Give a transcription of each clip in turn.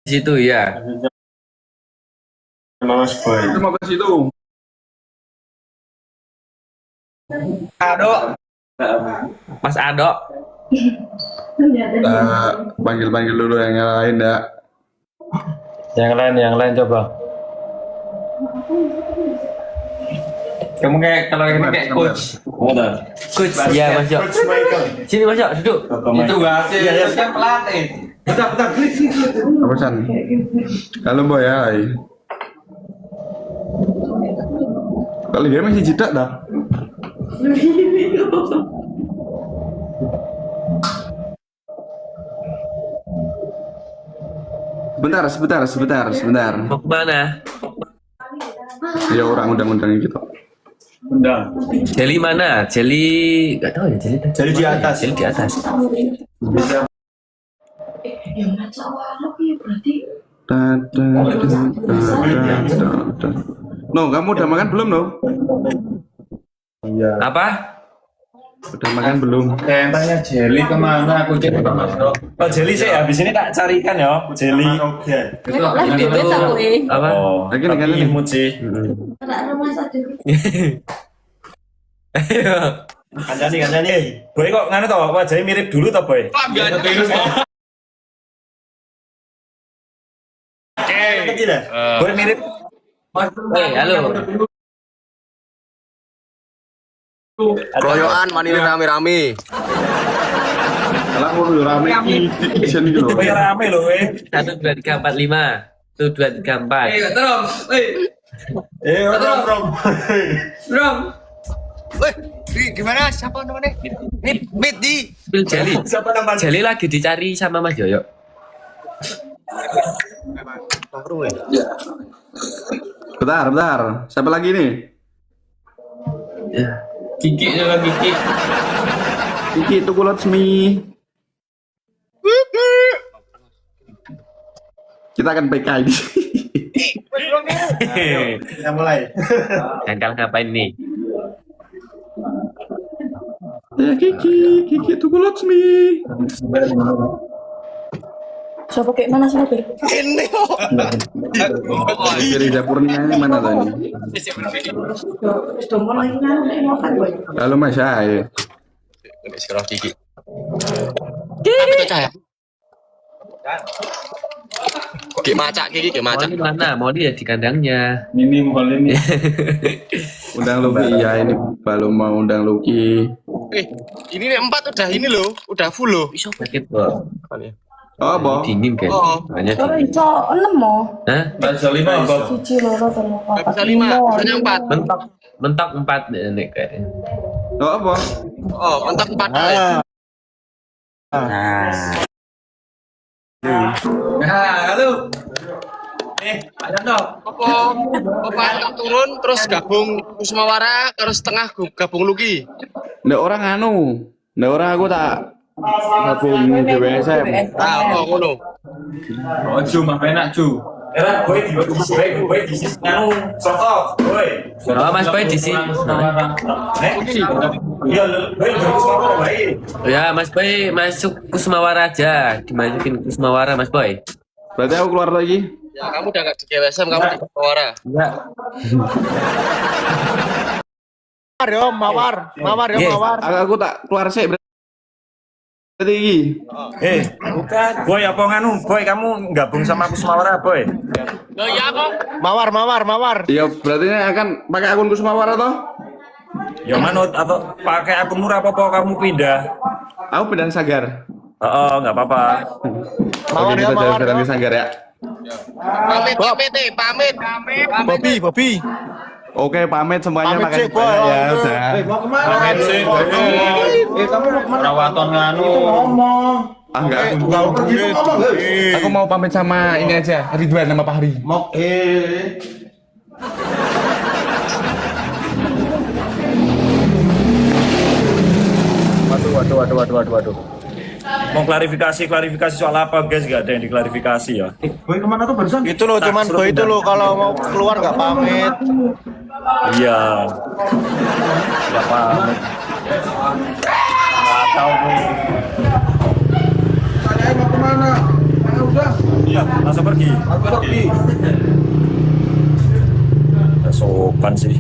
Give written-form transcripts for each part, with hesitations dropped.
situ ya. Mas Boy. Itu mau ke situ. Ado, Mas Ado. Panggil-panggil dulu yang lain ya. Yang lain coba. Kamu kayak kalau ini kayak coach. Coach, ya Mas Jo. Coach Michael. Sini Mas Jo, duduk. Itu wasit. Iya, Kan pelatih. Bentar. Apa San? Halo Boy, hai. Kali dia masih jidak dah. Sebentar. Mau kemana? Ya orang undang-undang gitu. Undang. Jeli mana? Jeli nggak tahu ya Jeli. Jeli di atas. Jeli di atas. Yang ngaca awalnya ya berarti No, kamu udah makan belum no? Iya. Apa? Udah makan belum? Yang tanya Jelly kemana? Aku cek ke Mas Bro. Oh Jelly sih habis ini tak carikan ya Jelly. Oke. Itu live ini dhewe ta kowe. apa? Oh, Lagi tapi nih. imut sih. Ora rumah sadhe. Ayo. Kancani. Boy kok ngene toh wajahnya mirip dulu toh Boy? Boy mirip. Halo. Keroyokan manine rame-rame. Kalau mau rame di sini dulu. Boy rame loh we. 1 2 3 4 5. 1 2 3 4. Rom. Weh, gimana? Siapa namanya? Mit di. Spill Jeli. Siapa namanya? Jeli lagi dicari sama Mas Yoyo. Nongkrong ya. Bentar. Siapa lagi nih? Ya. Kiki juga Kiki. Kiki itu kulot semi. Kita akan PK ini. Kita mulai. Jangkal ngapain nih? Ya Kiki itu kulot semi. Siapa kayak mana sih Pak? Ini kok. Jadi dapurnya ini mana tadi? Sudah mulai makan Boy. Halo Mas, hai. Ini sekarang Kiki. Kiki. Cah. Kiki macak. Moni mana? Moni ya di kandangnya. Ini bukan ini. Undang Luki ya ini belum mau undang Luki. Ini nih 4 udah ini loh, udah full loh. Sakit kok. Oh, boh. Dingin kan? Oh. Makanya Ora dingin. iso 6 mo. Hah? Bahasa 5 apa? Siji loro telu Gak papat bisa 5, hanya 4. Mentok 4 nek kayaknya. Oh, apa? Oh, mantap 4. Halo. Pak Janto. Apa turun terus gabung Kusmawara terus tengah gabung Luki. Nggak orang anu. Nggak orang aku tak gabung DWSM. Oh, ngono. Oh, Ju, mah enak Ju. Era Boy di sisi nganu soto Boy. Oh, Mas Boy di sini. Iya, Boy bagus banget baik. Ya, Mas Boy masuk Kusmawara aja. Dimasukin Kusmawara, Mas Boy. Berarti aku keluar lagi. Ya, kamu udah gak di GWSM, kamu di Kusmawara. Enggak. Mawar. Aku tak keluar sih. Berarti iki. Bukan. Boy apa nganu? Boy kamu gabung sama Kusmawara, Boy. Oh iya kok. Mawar. Iya, berarti ini akan pakai akun Kusmawara toh? Ya manut atau pakai akun murah apa kamu pindah? Aku pindah Sagar. Oh, enggak apa-apa. Oke, kita jalan-jalan di Sanggar ya. Pamit. Bobby. Oke, pamit semuanya. Pamit Makasih sih, Boy. banyak ya. Udah. Mau kemana? Pamit sih. Kamu mau kemana? Rawaton nganu. Ah, enggak. Pergi tuh ngomong. Aku mau pamit sama ini aja, Ridwan sama Pak Hari. Mau Waduh. Mau klarifikasi soal apa guys? Gak ada yang diklarifikasi ya. Boy kemana tuh barusan? Itu loh, cuman Boy itu loh kalau mau keluar nggak pamit. Iya. Gak pamit. Gak tahu. Saya mau kemana? Udah. Langsung pergi. Sopan sih.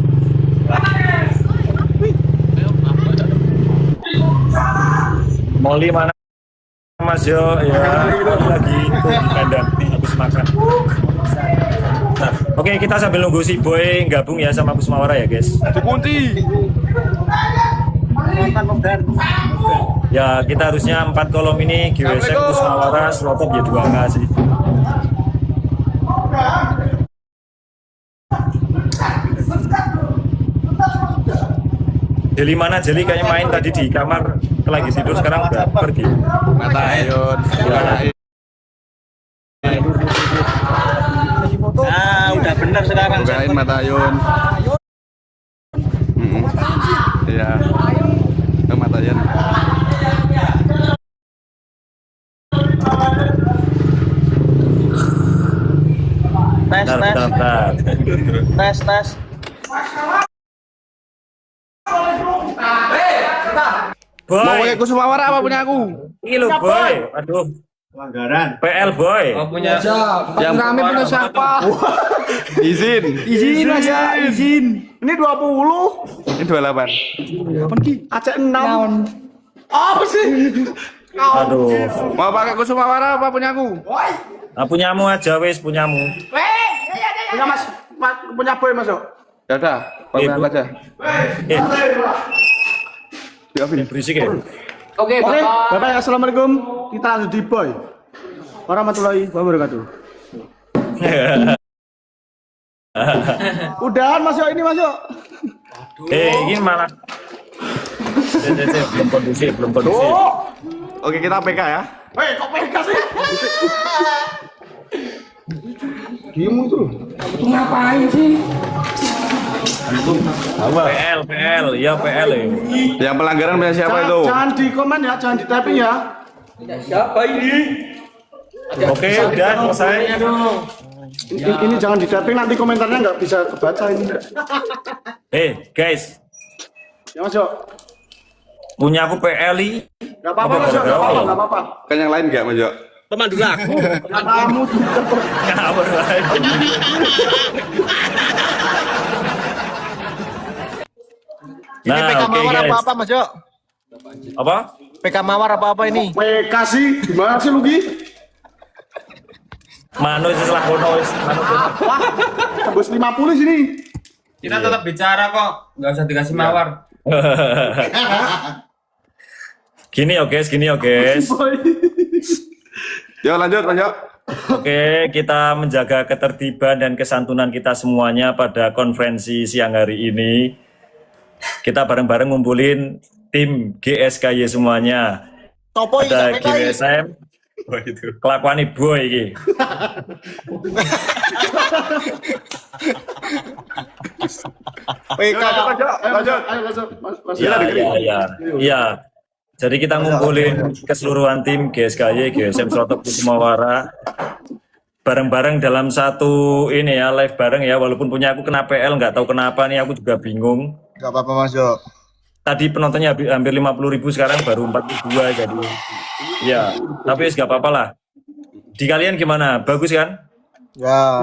Molly mana Mas Yo? Ya lagi di kandang habis makan. Nah, oke kita sambil nunggu si Boy gabung ya sama Kusmawara ya guys. Dikunci. Ya kita harusnya 4 kolom ini GWSM Kusmawara Slotop ya 2K sih. Jeli mana? Jeli kayaknya main tadi di kamar lagi tidur, sekarang udah pergi. Mata Ayun. Udah benar sekarang. Bukain Mata Ayun. Iya. Ke Mata Ayun. Bentar. Tes. Mau Boy, pakai Kusumawara apa punya aku? ini lo Boy. Aduh, Pelanggaran. PL Boy. Oh, punya Yang Rame punya siapa? izin. Izin aja, izin. Ini 20. Ini 28. Apa ki? Aceh 6. Apa sih? Aduh, Mau pakai Kusumawara apa punya aku? punyamu aja wes punyamu. Punya Mas, punya boy Mas. Ya udah, pakai aku aja. Eh, Diapin. berisik ya. Oke, Bapak assalamualaikum. Kita lanjut di boy. Warahmatullahi wabarakatuh. Udahan Mas Yo, ini Mas Yo. Ini malah. Belum kondusif. Oke, kita PK ya. Weh, kok PK sih? Diemu itu loh. Itu ngapain sih? PL, ya PL ya. Yang pelanggaran punya siapa itu? Jangan di komen ya, jangan di typing ya. Oke, udah selesai. Ini jangan di typing, nanti komentarnya nggak bisa kebaca ini. Guys, Ya Mas Yo. punya aku PLI. Gak apa-apa Mas Yo, gak apa-apa. Kan yang lain enggak, Mas Jo? Pemandu lagu. Kamu juga. Ngawur lagi. Ini PK oke, Mawar guys. apa Mas Jo? Apa? PK Mawar apa ini? PK sih, gimana sih lu Gi? Manu setelah kono wis. Tembus 50 sini. kita tetap bicara kok, nggak usah dikasih mawar. Gini ya guys. Yo lanjut, Mas Jo. Oke, kita menjaga ketertiban dan kesantunan kita semuanya pada konferensi siang hari ini. Kita bareng-bareng ngumpulin tim GSKY semuanya. Topo iki Ada sampe kai. GWSM. Kelakuan boy iki. PK Lanjut. Ayo lanjut. Mas Yo. Iya. Jadi kita ngumpulin keseluruhan tim GSKY, GWSM Slotop Kusumawara bareng-bareng dalam satu ini ya, live bareng ya, walaupun punya aku kena PL, nggak tahu kenapa nih, aku juga bingung. Gak apa-apa Mas Jo. Tadi penontonnya hampir 50.000, sekarang baru 42, jadi ya, tapi nggak apa-apa lah. Di kalian gimana? Bagus kan? Ya.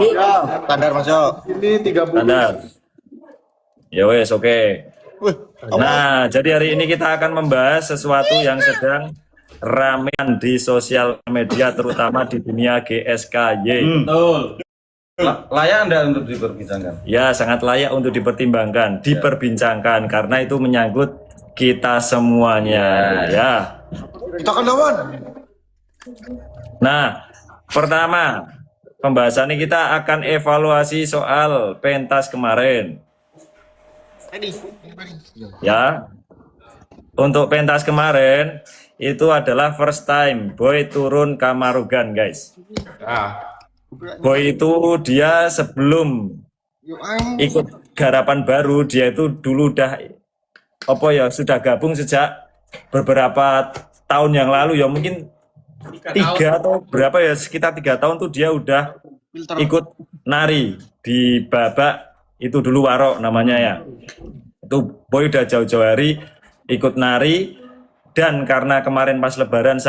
Standar Mas Jo. Ini 30. Standar. Ya wes, oke. Wih, Nah, jadi hari ini kita akan membahas sesuatu yang sedang ramean di sosial media, terutama di dunia GSKY. Betul. Layak Anda untuk diperbincangkan. Ya, sangat layak untuk diperbincangkan karena itu menyangkut kita semuanya. Ya. kita kan lawan. Nah, pertama, pembahasan ini kita akan evaluasi soal pentas kemarin. Ya, untuk pentas kemarin itu adalah first time Boy turun Kamarugan, guys. Boy itu dia sebelum ikut garapan baru, dia itu dulu sudah gabung sejak beberapa tahun yang lalu ya, mungkin 3 atau berapa ya, sekitar 3 tahun tuh dia udah ikut nari di babak itu dulu Warok namanya ya. Itu Boy udah jauh-jauh hari ikut nari, dan karena kemarin pas lebaran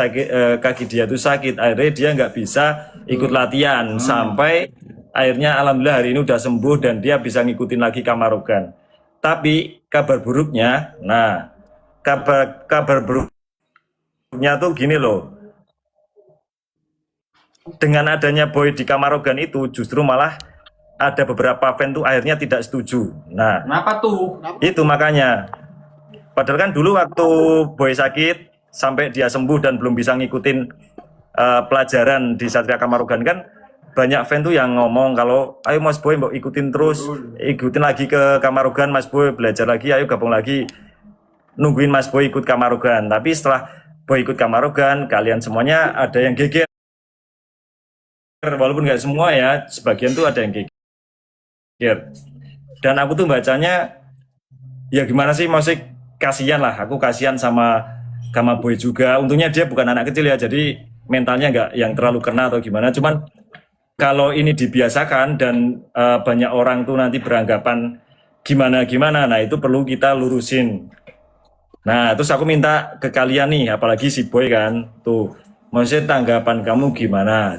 kaki dia tuh sakit, akhirnya dia nggak bisa ikut latihan sampai akhirnya alhamdulillah hari ini udah sembuh dan dia bisa ngikutin lagi Kamarogan. Tapi kabar buruknya, nah kabar buruknya tuh gini loh. Dengan adanya Boy di Kamarogan itu justru malah ada beberapa fan tuh akhirnya tidak setuju. Nah, Kenapa tuh? itu makanya. Padahal kan dulu waktu Boy sakit sampai dia sembuh dan belum bisa ngikutin pelajaran di Satria Kamarogan kan banyak fan tuh yang ngomong kalau ayo Mas Boy mau ikutin terus, ikutin lagi ke Kamarogan Mas Boy, belajar lagi, ayo gabung lagi. Nungguin Mas Boy ikut Kamarogan. Tapi setelah Boy ikut Kamarogan, kalian semuanya ada yang geger. Walaupun nggak semua ya, sebagian tuh ada yang geger. Dan aku tuh bacanya ya gimana sih, maksudnya kasihan lah, aku kasihan sama Boy juga. Untungnya dia bukan anak kecil ya, jadi mentalnya nggak yang terlalu kena atau gimana. Cuman kalau ini dibiasakan dan banyak orang tuh nanti beranggapan gimana, nah itu perlu kita lurusin. Nah terus aku minta ke kalian nih, apalagi si Boy kan, tuh maksudnya tanggapan kamu gimana?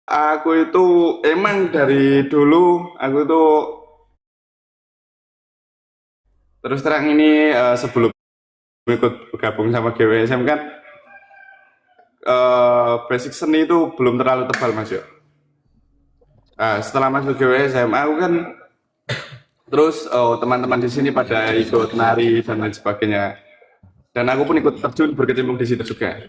Aku itu emang dari dulu aku itu terus terang ini sebelum ikut gabung sama GWSM kan basic seni itu belum terlalu tebal Mas yo. Setelah masuk GWSM aku kan terus teman-teman di sini pada ikut nari dan lain sebagainya. Dan aku pun ikut terjun berkecimpung di situ juga.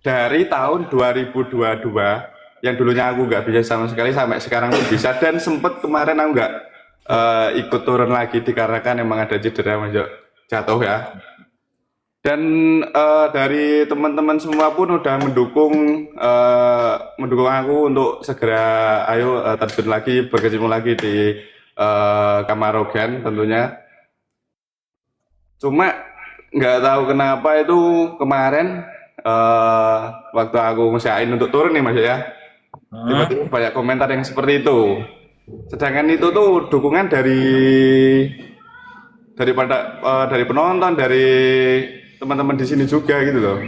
Dari tahun 2022 yang dulunya aku nggak bisa sama sekali sampai sekarang pun bisa, dan sempet kemarin aku nggak ikut turun lagi dikarenakan emang ada cedera Mas yo, jatuh ya. Dan dari teman-teman semua pun udah mendukung aku untuk segera ayo terjun lagi berkecimpung lagi di Kamarogan tentunya. Cuma nggak tahu kenapa itu kemarin waktu aku ngusahain untuk turun nih Mas ya, tiba-tiba banyak komentar yang seperti itu. Sedangkan itu tuh dukungan dari penonton, dari teman-teman di sini juga gitu loh.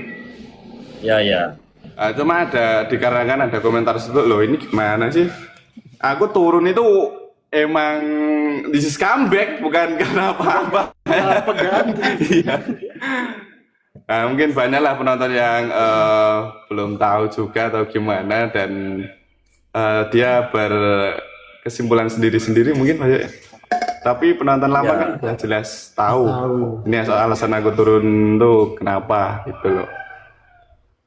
Ya. Cuma ada dikarenakan ada komentar tersebut loh, ini gimana sih? Aku turun itu emang this is comeback, bukan karena apa-apa. Iya. Nah, mungkin banyaklah penonton yang belum tahu juga atau gimana, dan dia berkesimpulan sendiri-sendiri mungkin banyak. Tapi penonton lama kan udah jelas tahu. Ini alasan aku turun tuh kenapa gitu loh.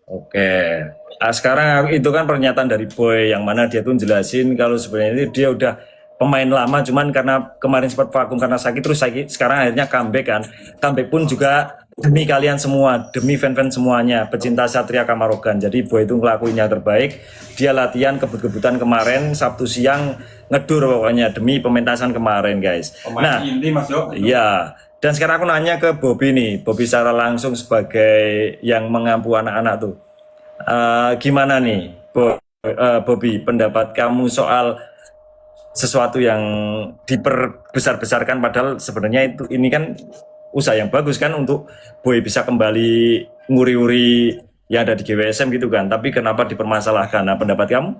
Oke. Sekarang itu kan pernyataan dari Boy yang mana dia tuh jelasin kalau sebenarnya dia udah pemain lama, cuman karena kemarin sempat vakum karena sakit, terus sekarang akhirnya comeback kan. Comeback pun juga demi kalian semua, demi fan-fan semuanya, pecinta Satria Kamarogan. Jadi Boy itu ngelakuin yang terbaik. Dia latihan kebut-kebutan kemarin, Sabtu siang ngedur pokoknya demi pementasan kemarin guys. Pemain inti Mas yo. Iya. Dan sekarang aku nanya ke Bobby nih, Bobby secara langsung sebagai yang mengampu anak-anak tuh. Gimana nih, Bobby, pendapat kamu soal sesuatu yang diperbesar-besarkan padahal sebenarnya ini kan usaha yang bagus kan untuk Boy bisa kembali nguri-uri yang ada di GWSM gitu kan, tapi kenapa dipermasalahkan? Nah, pendapat kamu?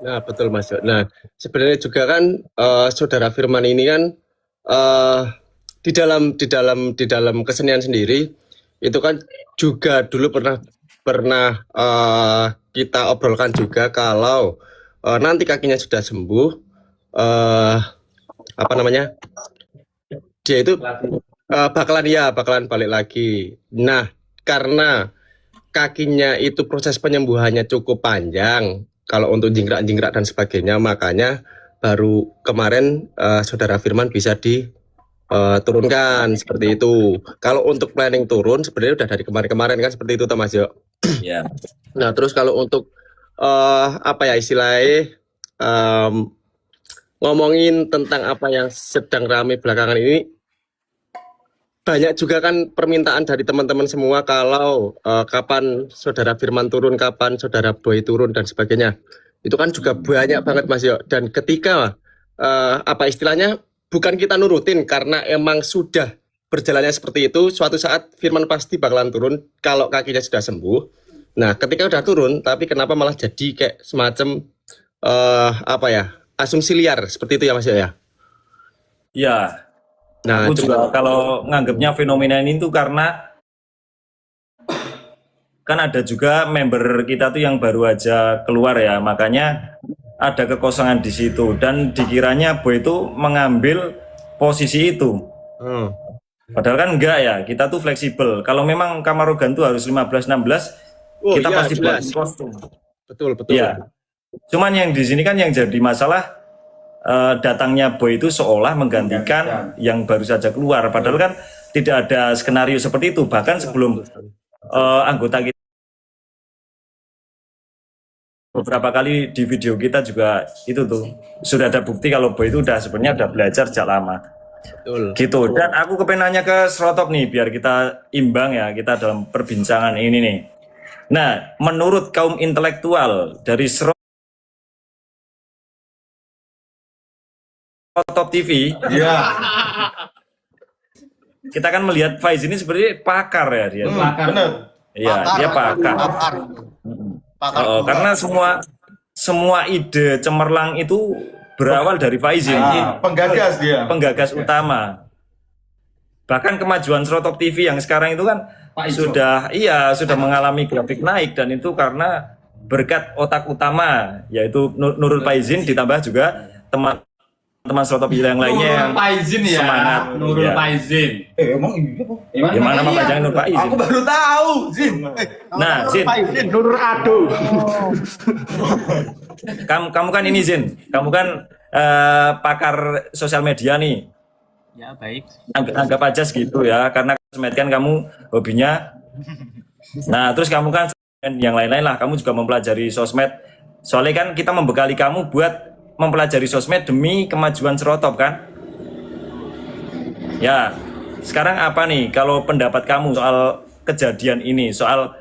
Nah, betul Mas Jo. Nah, sebenarnya juga kan Saudara Firman ini kan di dalam kesenian sendiri itu kan juga dulu pernah kita obrolkan juga kalau nanti kakinya sudah sembuh, dia itu bakalan balik lagi. Nah, karena kakinya itu proses penyembuhannya cukup panjang kalau untuk jingkrak dan sebagainya, makanya baru kemarin Saudara Firman bisa turunkan seperti itu. Kalau untuk planning turun sebenarnya udah dari kemarin-kemarin kan seperti itu Mas Yo. Ya. Nah, terus kalau untuk apa ya istilahnya ngomongin tentang apa yang sedang ramai belakangan ini, banyak juga kan permintaan dari teman-teman semua kalau kapan saudara Firman turun, kapan saudara Boy turun dan sebagainya. Itu kan juga banyak banget Mas Yo. Dan ketika apa istilahnya bukan kita nurutin karena emang sudah berjalannya seperti itu, suatu saat Firman pasti bakalan turun kalau kakinya sudah sembuh. Nah, ketika udah turun, tapi kenapa malah jadi kayak semacam apa ya, asumsi liar seperti itu ya Mas Yo ya? Ya. Nah, Aku juga kalau nganggapnya fenomena ini tuh karena kan ada juga member kita tuh yang baru aja keluar ya, makanya ada kekosongan di situ dan dikiranya Boy itu mengambil posisi itu. Padahal kan enggak ya, kita tuh fleksibel. Kalau memang Kamarogan tuh harus 15-16, kita iya, pasti buat jelas. kostum. Betul. Iya. Cuman yang di sini kan yang jadi masalah datangnya Boy itu seolah menggantikan yang baru saja keluar. Padahal kan tidak ada skenario seperti itu. Bahkan sebelum anggota kita beberapa kali di video kita juga itu tuh sudah ada bukti kalau Boy itu sebenarnya udah belajar sejak lama. Betul. Gitu. Dan aku kepengen nanya ke Srotop nih biar kita imbang ya kita dalam perbincangan ini nih. Nah, menurut kaum intelektual dari Srotop TV, kita kan melihat Faiz ini seperti pakar ya dia. Bener. Iya, dia pakar. Karena semua ide cemerlang itu berawal dari Faiz ini. Penggagas dia. Penggagas utama. Bahkan kemajuan Srotop TV yang sekarang itu kan sudah mengalami grafik naik dan itu karena berkat otak utama yaitu Nurul Faizin ditambah juga teman Srotop yang lainnya yang Faizin ya. semangat. Nurul Ya. Faizin. Emang iya po. Gimana nama panjangnya Nur Faizin? Aku baru tahu, Zin. Nah, Zin, Nurul Ado. kamu kan ini Zin, kamu kan pakar sosial media nih. Ya, baik. Anggap aja segitu ya, karena sosmed kan kamu hobinya. Nah, terus kamu kan yang lain-lain lah, kamu juga mempelajari sosmed. Soalnya kan kita membekali kamu buat mempelajari sosmed demi kemajuan Srotop kan? Ya, sekarang apa nih kalau pendapat kamu soal kejadian ini, soal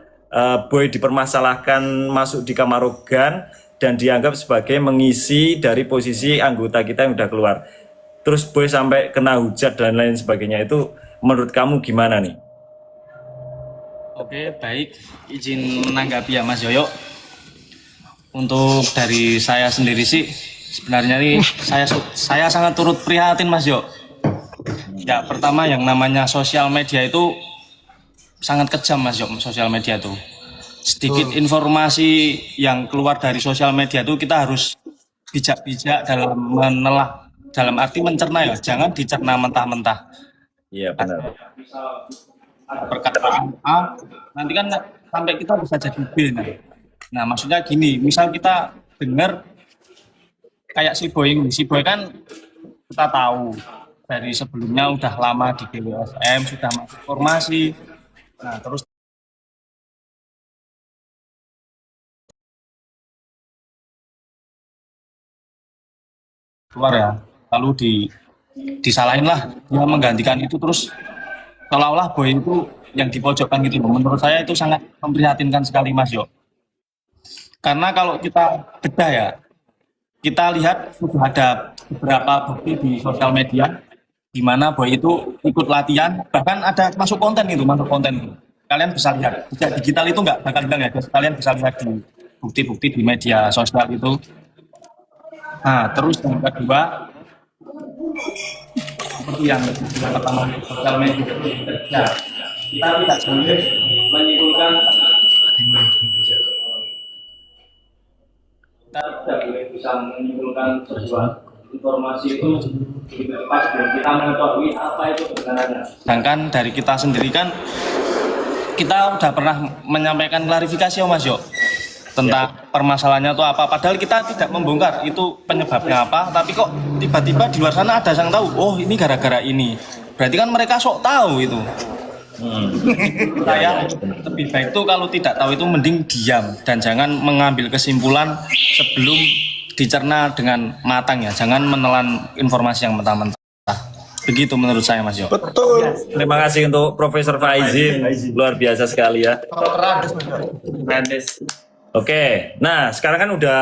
Boy dipermasalahkan masuk di Kamarogan dan dianggap sebagai mengisi dari posisi anggota kita yang udah keluar. Terus Boy sampai kena hujat dan lain sebagainya, itu menurut kamu gimana nih? Oke, baik. Izin menanggapi ya Mas Yoyo. Untuk dari saya sendiri sih, sebenarnya nih saya sangat turut prihatin Mas Yo. Ya, pertama yang namanya sosial media itu sangat kejam Mas Yo, sosial media itu. Sedikit informasi yang keluar dari sosial media itu kita harus bijak-bijak dalam menelah, dalam arti mencerna ya, jangan dicerna mentah-mentah. Iya benar. Perkataan A nanti kan sampai kita bisa jadi B. Nah, maksudnya gini, misal kita dengar kayak si Boy kan kita tahu dari sebelumnya udah lama di GWSM, sudah masuk formasi. Nah, terus keluar ya, lalu disalahin lah, dia menggantikan itu terus seolah-olah Boy itu yang dipojokkan gitu. Menurut saya itu sangat memprihatinkan sekali Mas Yo. Karena kalau kita bedah ya, kita lihat sudah ada beberapa bukti di sosial media di mana Boy itu ikut latihan, bahkan ada masuk konten. Kalian bisa lihat, jejak digital itu nggak bakal hilang ya, kalian bisa lihat di bukti-bukti di media sosial itu. Nah, terus yang kedua, seperti yang pertama sosial media, ya, kita tidak boleh menyimpulkan kita tidak boleh bisa menyimpulkan sebuah informasi itu pas dan kita mengetahui apa itu sebenarnya. Sedangkan dari kita sendiri kan kita udah pernah menyampaikan klarifikasi Mas Yo. tentang permasalahannya itu apa. Padahal kita tidak membongkar itu penyebabnya apa, tapi kok tiba-tiba di luar sana ada yang tahu, oh ini gara-gara ini. Berarti kan mereka sok tahu itu. Saya lebih baik tuh kalau tidak tahu itu mending diam dan jangan mengambil kesimpulan sebelum dicerna dengan matang ya. Jangan menelan informasi yang mentah-mentah. Begitu menurut saya Mas Yo. Betul. Terima kasih untuk Profesor Faizin, luar biasa sekali ya. Oke, nah sekarang kan udah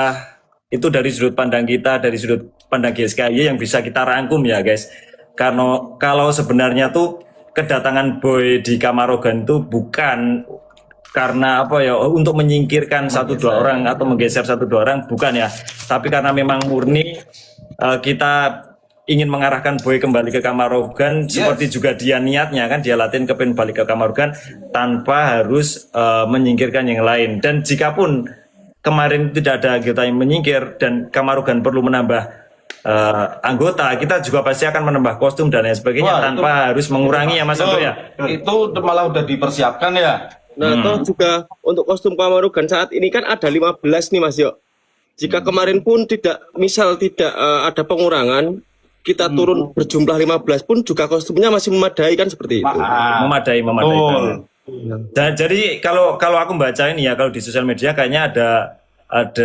itu dari sudut pandang kita, dari sudut pandang GSKY yang bisa kita rangkum ya guys. Karena kalau sebenarnya tuh kedatangan Boy di Kamarogan itu bukan karena apa ya untuk menyingkirkan 1-2 orang atau menggeser 1-2 orang, bukan ya, tapi karena memang murni kita ingin mengarahkan Boy kembali ke Kamarogan seperti juga dia niatnya kan, dia latihan kepengen balik ke Kamarogan tanpa harus menyingkirkan yang lain. Dan jika pun kemarin tidak ada anggota yang menyingkir dan Kamarogan perlu menambah anggota, kita juga pasti akan menambah kostum dan lain sebagainya. Wah, tanpa harus mengurangi ya Mas Ando ya. Itu malah udah dipersiapkan ya. Nah, toh juga untuk kostum Kamarogan saat ini kan ada 15 nih Mas Yo. Jika kemarin pun tidak ada pengurangan, kita turun berjumlah 15 pun juga kostumnya masih memadai kan seperti itu. Memadai. Dan jadi kalau aku baca ini ya, kalau di sosial media kayaknya ada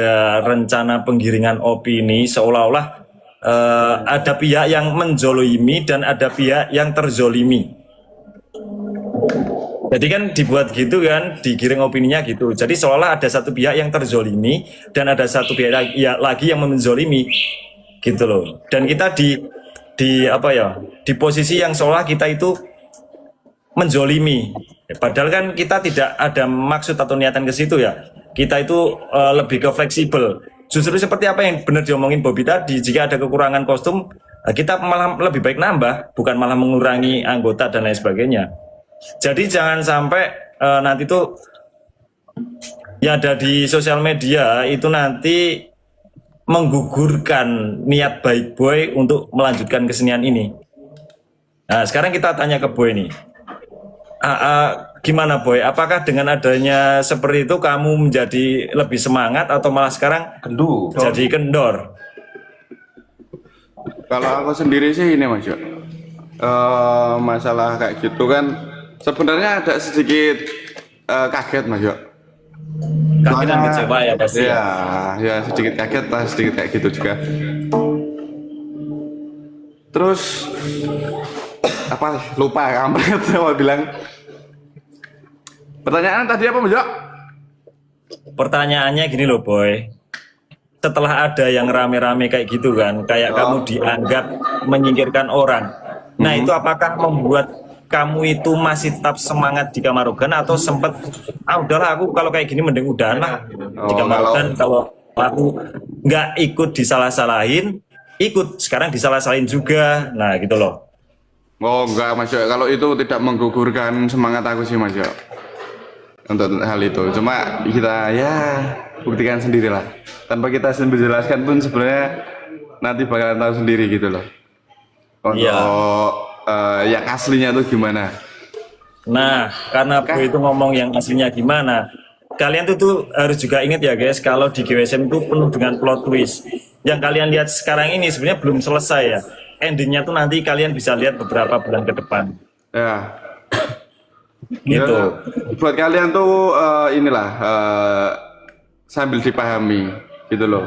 rencana penggiringan opini seolah-olah ada pihak yang menzolimi dan ada pihak yang terzolimi. Jadi kan dibuat gitu kan, digiring opininya gitu. Jadi seolah ada satu pihak yang terzolimi dan ada satu pihak lagi yang menzolimi gitu loh. Dan kita di apa ya, di posisi yang seolah kita itu menzolimi. Padahal kan kita tidak ada maksud atau niatan ke situ ya. Kita itu lebih ke fleksibel. Justru seperti apa yang benar diomongin Bobby tadi, jika ada kekurangan kostum, kita malah lebih baik nambah, bukan malah mengurangi anggota dan lain sebagainya. Jadi jangan sampai nanti tuh yang ada di sosial media itu nanti menggugurkan niat baik Boy untuk melanjutkan kesenian ini. Nah sekarang kita tanya ke Boy nih. Gimana Boy? Apakah dengan adanya seperti itu kamu menjadi lebih semangat atau malah sekarang jadi kendor? Kalau aku sendiri sih ini Mas Yo, masalah kayak gitu kan sebenarnya ada sedikit kaget Mas Yo. Kaget dan kecewa ya pasti. Ya sedikit kaget lah, sedikit kayak gitu juga. Terus apa lupa kampret mau bilang. Pertanyaan tadi apa Mas Yo? Pertanyaannya gini loh Boy. Setelah ada yang rame-rame kayak gitu kan, kayak kamu dianggap menyingkirkan orang. Nah itu apakah membuat kamu itu masih tetap semangat di Kamarogan atau sempat udahlah aku kalau kayak gini mending udahan lah di Kamarogan, kalau aku nggak ikut disalah-salahin, ikut sekarang disalah-salahin juga. Nah gitu loh. Oh enggak Mas Yo, kalau itu tidak menggugurkan semangat aku sih Mas Yo untuk hal itu. Cuma kita ya buktikan sendirilah. Tanpa kita menjelaskan pun sebenarnya nanti bakalan tahu sendiri gitu loh. Untuk yang aslinya tuh gimana. Nah, karena Boy itu ngomong yang aslinya gimana, kalian tuh harus juga ingat ya guys, kalau di GWSM itu penuh dengan plot twist. Yang kalian lihat sekarang ini sebenarnya belum selesai ya. Endingnya tuh nanti kalian bisa lihat beberapa bulan ke depan. Ya. Gitu. Ya, buat kalian tuh inilah sambil dipahami gitu loh.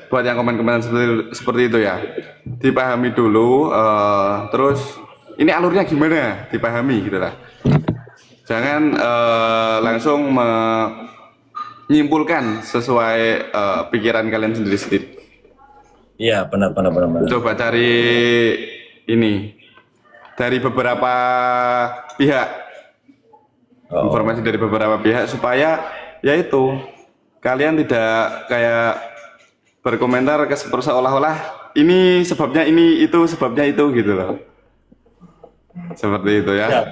Buat yang komen-komen seperti itu ya, dipahami dulu. Terus ini alurnya gimana, dipahami gitu lah. Jangan langsung menyimpulkan sesuai pikiran kalian sendiri-sendiri. Iya benar. Coba cari ini dari beberapa pihak. Informasi dari beberapa pihak supaya yaitu kalian tidak kayak berkomentar ke seolah-olah ini sebabnya ini itu sebabnya itu gitu loh, seperti itu ya.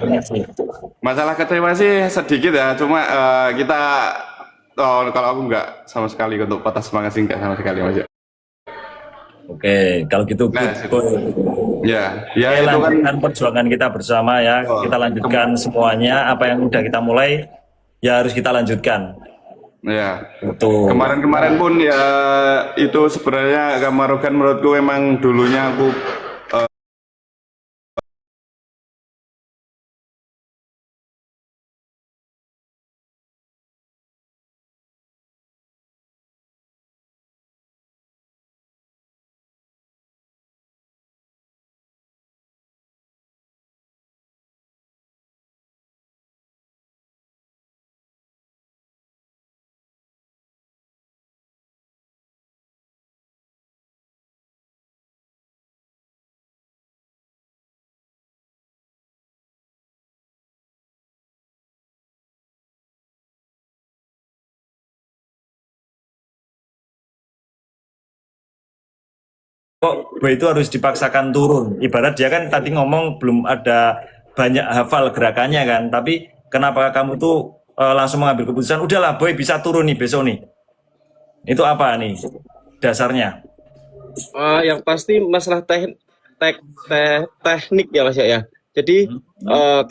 Masalah kecewa sih sedikit ya, cuma kita kalau aku nggak sama sekali untuk patah semangat sih, nggak sama sekali Mas. Oke, kalau gitu ya itu itu kan perjuangan kita bersama ya. Kita lanjutkan semuanya, apa yang udah kita mulai ya harus kita lanjutkan. Ya. Betul. Kemarin-kemarin pun ya itu sebenarnya Kamarogan menurutku emang dulunya aku Kok Boy itu harus dipaksakan turun? Ibarat dia kan tadi ngomong belum ada banyak hafal gerakannya kan, tapi kenapa kamu tuh langsung mengambil keputusan, udahlah Boy bisa turun nih besok nih? Itu apa nih dasarnya? Yang pasti masalah teknik ya Mas ya. Jadi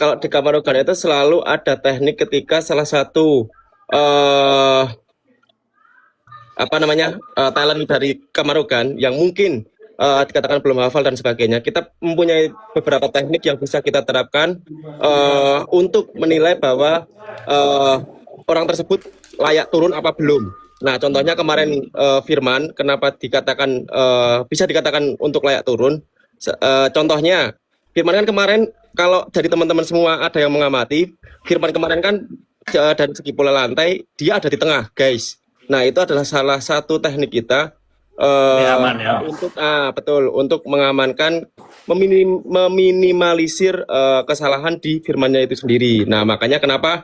kalau di Kamarogan itu selalu ada teknik ketika salah satu talent dari Kamarogan yang mungkin dikatakan belum hafal dan sebagainya. Kita mempunyai beberapa teknik yang bisa kita terapkan untuk menilai bahwa orang tersebut layak turun apa belum. Nah, contohnya kemarin Firman, kenapa dikatakan bisa dikatakan untuk layak turun? Contohnya, Firman kan kemarin, kalau dari teman-teman semua ada yang mengamati, Firman kemarin kan dari segi pola lantai, dia ada di tengah, guys. Nah, itu adalah salah satu teknik kita aman ya. untuk mengamankan, meminimalisir kesalahan di Firmannya itu sendiri. Nah, makanya kenapa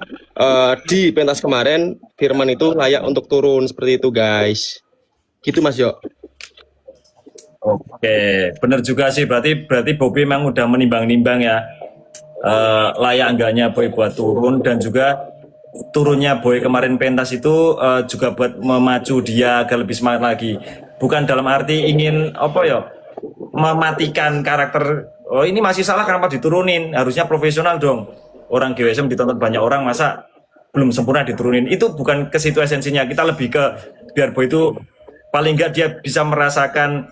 di pentas kemarin Firman itu layak untuk turun seperti itu, guys. Gitu Mas Yo. Oke, bener juga sih. Berarti Bobby memang udah menimbang-nimbang ya, layak enggaknya Boy buat turun, dan juga turunnya Boy kemarin pentas itu juga buat memacu dia agar lebih semangat lagi. Bukan dalam arti ingin mematikan karakter. Oh ini masih salah, kenapa diturunin? Harusnya profesional dong. Orang GWSM ditonton banyak orang, masa belum sempurna diturunin? Itu bukan ke situ esensinya. Kita lebih ke biar Boy itu paling nggak dia bisa merasakan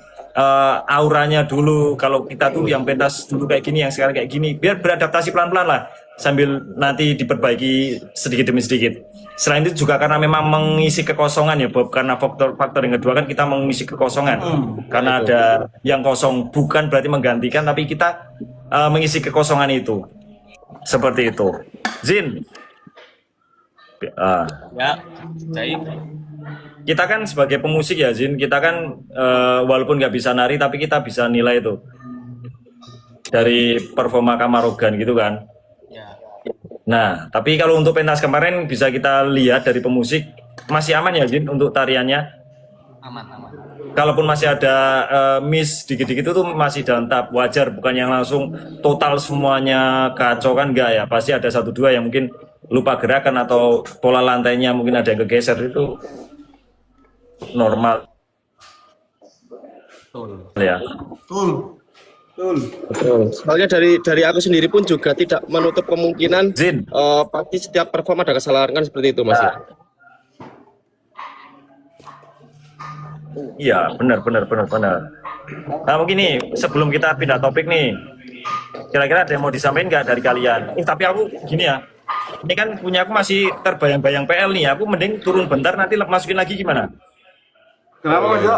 auranya dulu. Kalau kita tuh yang pentas dulu kayak gini, yang sekarang kayak gini, biar beradaptasi pelan-pelan lah, sambil nanti diperbaiki sedikit demi sedikit. Selain itu juga karena memang mengisi kekosongan ya Bob, karena faktor yang kedua kan kita mengisi kekosongan, karena ada yang kosong, bukan berarti menggantikan, tapi kita mengisi kekosongan itu, seperti itu. Zin, Ya, baik. kita kan sebagai pemusik ya Zin, kita kan walaupun nggak bisa nari, tapi kita bisa nilai itu dari performa Kamarogan gitu kan. Nah, tapi kalau untuk pentas kemarin bisa kita lihat dari pemusik masih aman ya Zin untuk tariannya. Aman. Kalaupun masih ada miss dikit-dikit itu masih dalam tahap wajar, bukan yang langsung total semuanya kacau kan, enggak ya. Pasti ada satu dua yang mungkin lupa gerakan atau pola lantainya mungkin ada yang kegeser, itu normal. Betul. Ya. Betul. Soalnya dari aku sendiri pun juga tidak menutup kemungkinan Zin. pasti setiap perform ada kesalahan kan, seperti itu Mas. Iya, benar. Nah, mungkin nih sebelum kita pindah topik nih, kira-kira ada yang mau disampaikan nggak dari kalian? Tapi aku gini ya, ini kan punya aku masih terbayang-bayang PL nih, aku mending turun bentar nanti masukin lagi gimana? Kenapa Mas Yo?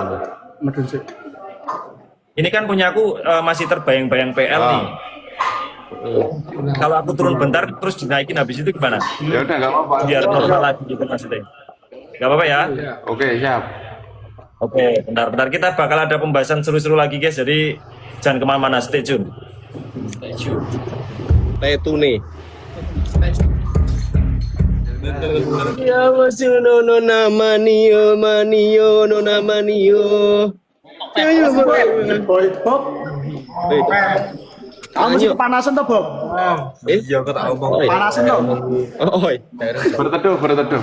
Ini kan punya aku masih terbayang-bayang PL nih. Kalau aku turun bentar terus dinaikin habis itu gimana? Ya udah nggak apa-apa. Biar normal lagi gitu maksudnya. Gak apa-apa ya? Oke, siap. Oke, bentar. Kita bakal ada pembahasan seru-seru lagi guys, jadi jangan kemana-mana, stay tune. Stay tune nih. Ya masih no manio no namanio. Ya Boy, Bob. Kamu masih kepanasan toh, Bob? Iya, kok tak omong. Panasan toh? Oh,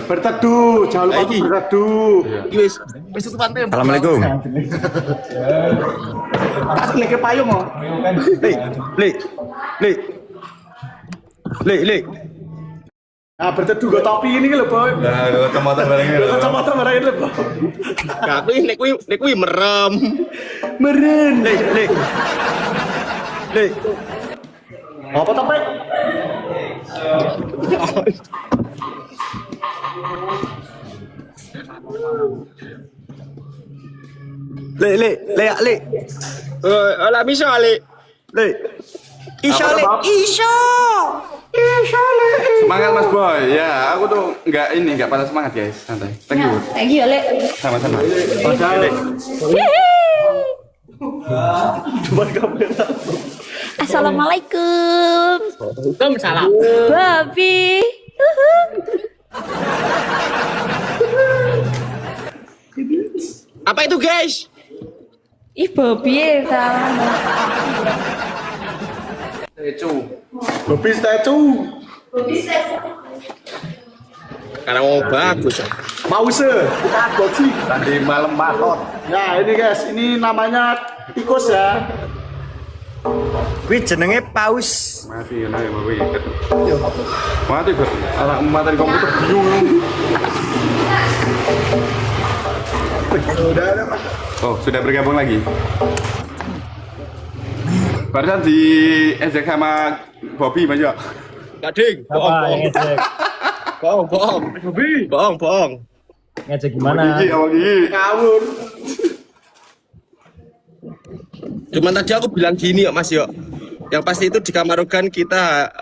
Berteduh, jangan lupa untuk berteduh. wis tutup pantai. Assalamualaikum. Kasih lagi payung oh. Lek. Nah, berteduh gue topi ini lho, Boy. Nah, kacamata bareng ini. Kacamata barang ini lho, Boy. Nah, nek kuwi merem. Meren. Le. Apa topi? Le. Ala bisa le. Le. Isya le. Semangat Mas Boy. Ya, aku tuh nggak patah semangat guys. Santai. Thank you. Thank you, Le. Sama-sama. Coba kamera. Assalamualaikum. Waalaikumsalam. Babi. Apa itu, guys? Ih, babi kan. Babi statue. Karena mau bagus. Mause. Boxing. Tadi malam matot. Ya, ini guys, ini namanya tikus ya. Kuwi jenenge paus. Mati ya nek kowe. Mati kok. Anak mati komputer bingung. Oh, sudah bergabung lagi. Barusan di ejek sama Bobby Mas yo. Gading. Bohong. Ngejek gimana? Awak iki. Ngawur. Cuman tadi aku bilang gini Mas yo. Yang pasti itu di Kamarugan kita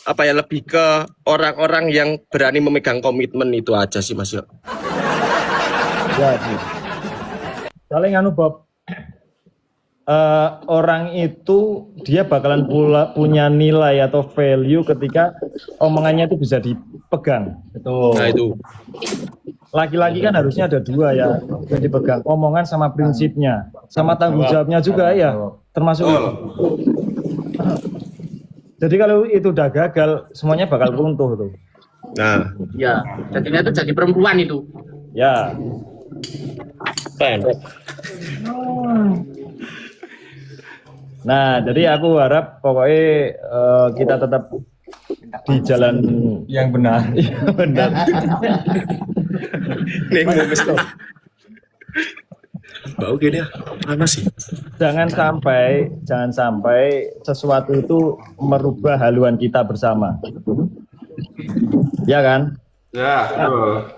apa ya lebih ke orang-orang yang berani memegang komitmen itu aja sih Mas yo. Ya, paling anu Bob, orang itu dia bakalan punya nilai atau value ketika omongannya itu bisa dipegang. Betul. Nah itu. Laki-laki kan harusnya ada dua ya, yang dipegang omongan sama prinsipnya, sama tanggung jawabnya juga ya, termasuk itu. Jadi kalau itu udah gagal, semuanya bakal runtuh tuh. Nah, Ya, jadinya itu jadi perempuan itu. Ya. pendek. Nah, jadi aku harap pokoknya kita tetap di jalan yang benar. Yang benar. Nih mau stop. Bau gini ya, panas sih. Jangan sampai sesuatu itu merubah haluan kita bersama. Ya kan? Ya, betul.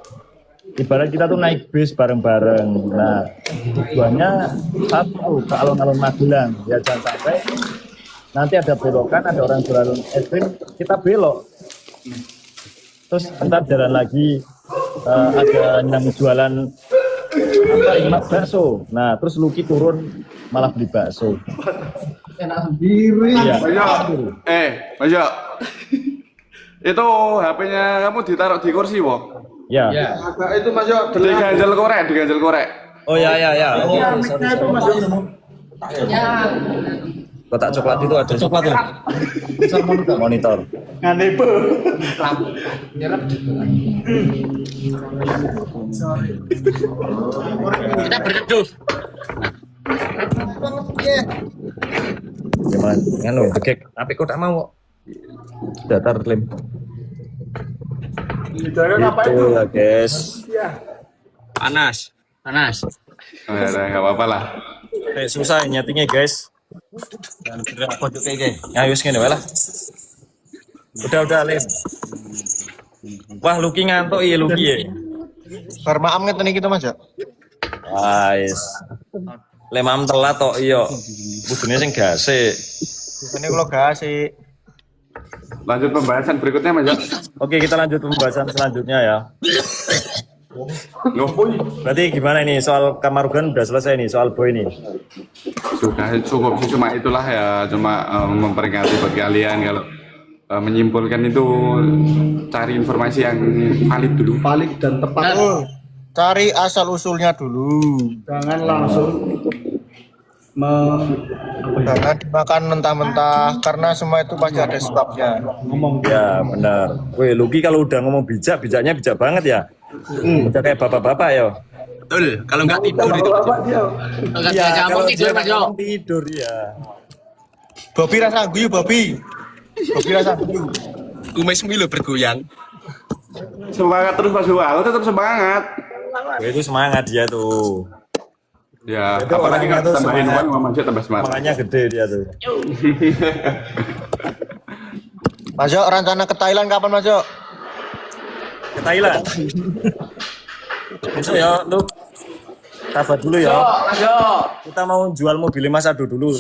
Ibarat kita tuh naik bis bareng-bareng. Nah, tujuannya satu ke alun-alun Magelang. Ya jangan sampai nanti ada belokan, ada orang jualan es krim, kita belok. Terus ntar jalan lagi ada yang jualan bakso. Nah, terus Lucky turun malah beli bakso. Enak sendiri. Iya. Mas Yo. Itu HP-nya kamu ditaruh di kursi, Wok. Ya. Agak itu Mas Yo. Diganjel korek. Oh ya. Oke, Itu Mas Yo. kotak coklat itu ada coklat ya. Monitor. Nganepe. Kita berteduh. Gimana? Nganu, begek. Tapi kok tak mau? Datar klaim. Jangan apa itu? Itu ya, guys. Panas. Ya, enggak apa-apa lah. Susah nyetingnya, guys. Ya, wis ngene wae lah. Udah, Lim. Wah, Lucky ngantuk ya, Lucky ya. Farmaam ngeten iki to Mas ya. Wis. Lemam telat tok iya. Kudune sing gasik. Ini kalau kasih. Lanjut pembahasan berikutnya, Mas Yo. Oke, kita lanjut pembahasan selanjutnya ya. Loh, Berarti gimana ini soal Kamarugan udah selesai nih, soal boy nih. sudah cukup sih, cuma itulah ya, cuma memperingati buat kalian kalau menyimpulkan itu cari informasi yang valid dulu. Valid dan tepat. Cari asal usulnya dulu. Jangan langsung Jangan dimakan mentah-mentah karena semua itu pasti ada sebabnya. ngomong. Ya benar. Wih, Lucky kalau udah ngomong bijaknya bijak banget ya. Udah kayak bapak-bapak ya. Betul. Kalau nggak tidur itu. Enggak diajak ngomong tidur Mas Yo. Tidur ya. Bobi rasa guyu Bobi. Bobi rasa guyu. kumismu lho bergoyang. Semangat terus Mas Yo, aku tetap semangat. Itu semangat dia tuh. Ya, Itu apalagi orangnya nggak tuh tambahin semangat. uang Mas Yo tambah semangat. Makanya gede dia tuh. Mas Yo, rencana ke Thailand kapan Mas Yo? Ke Thailand. Besok ya lu sabar dulu ya. Kita mau jual mobil Mas Ado dulu.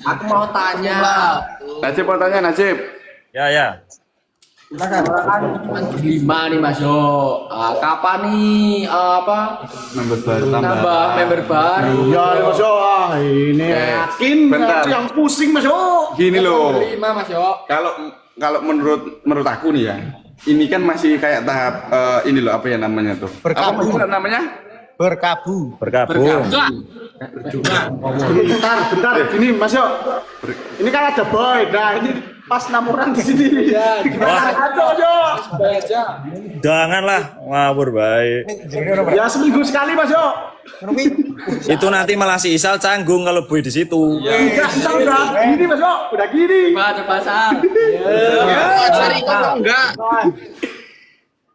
Aku mau tanya. Najib mau tanya Najib. Ya. Lima nih Mas Yo. Kapan nih Member baru nambah member baru? Ya Mas Yo, ini yakin bentar. yang pusing Mas Yo. Gini loh. Lima Mas Yo. Kalau menurut aku nih ya, ini kan masih kayak tahap ini loh apa ya namanya tuh? Berkabung. Apa namanya? Berkabung. Bergabung. Bentar, ini Mas Yo. Ini kan ada boy. Nah, ini pas 6 orang di sini. Ya, gimana Mas Yo? Janganlah ngawur baik. Ya seminggu sekali Mas Yo. Itu nanti malah si Isal canggung kalau boy di situ. Enggak, bisa udah gini Mas Yo, udah gini. Coba Sal. Sorry, kok enggak?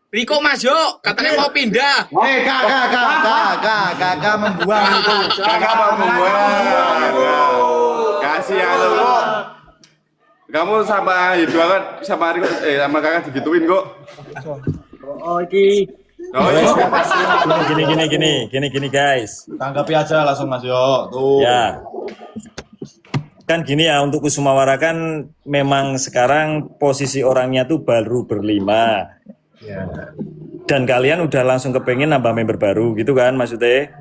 Riko Mas Yo, katanya mau pindah. Kakak membuang itu. Kakak mau membuang. Kasih ya lo. Kamu sama Hidu kan sama Riko sama kakak digituin kok. Oh, iki. Oh iya. Gini guys. Tanggapi aja langsung Mas Yo. Tuh. Ya. Kan gini ya, untuk Kusumawara kan memang sekarang posisi orangnya tuh baru berlima. Dan kalian udah langsung kepengen nambah member baru gitu kan maksudnya?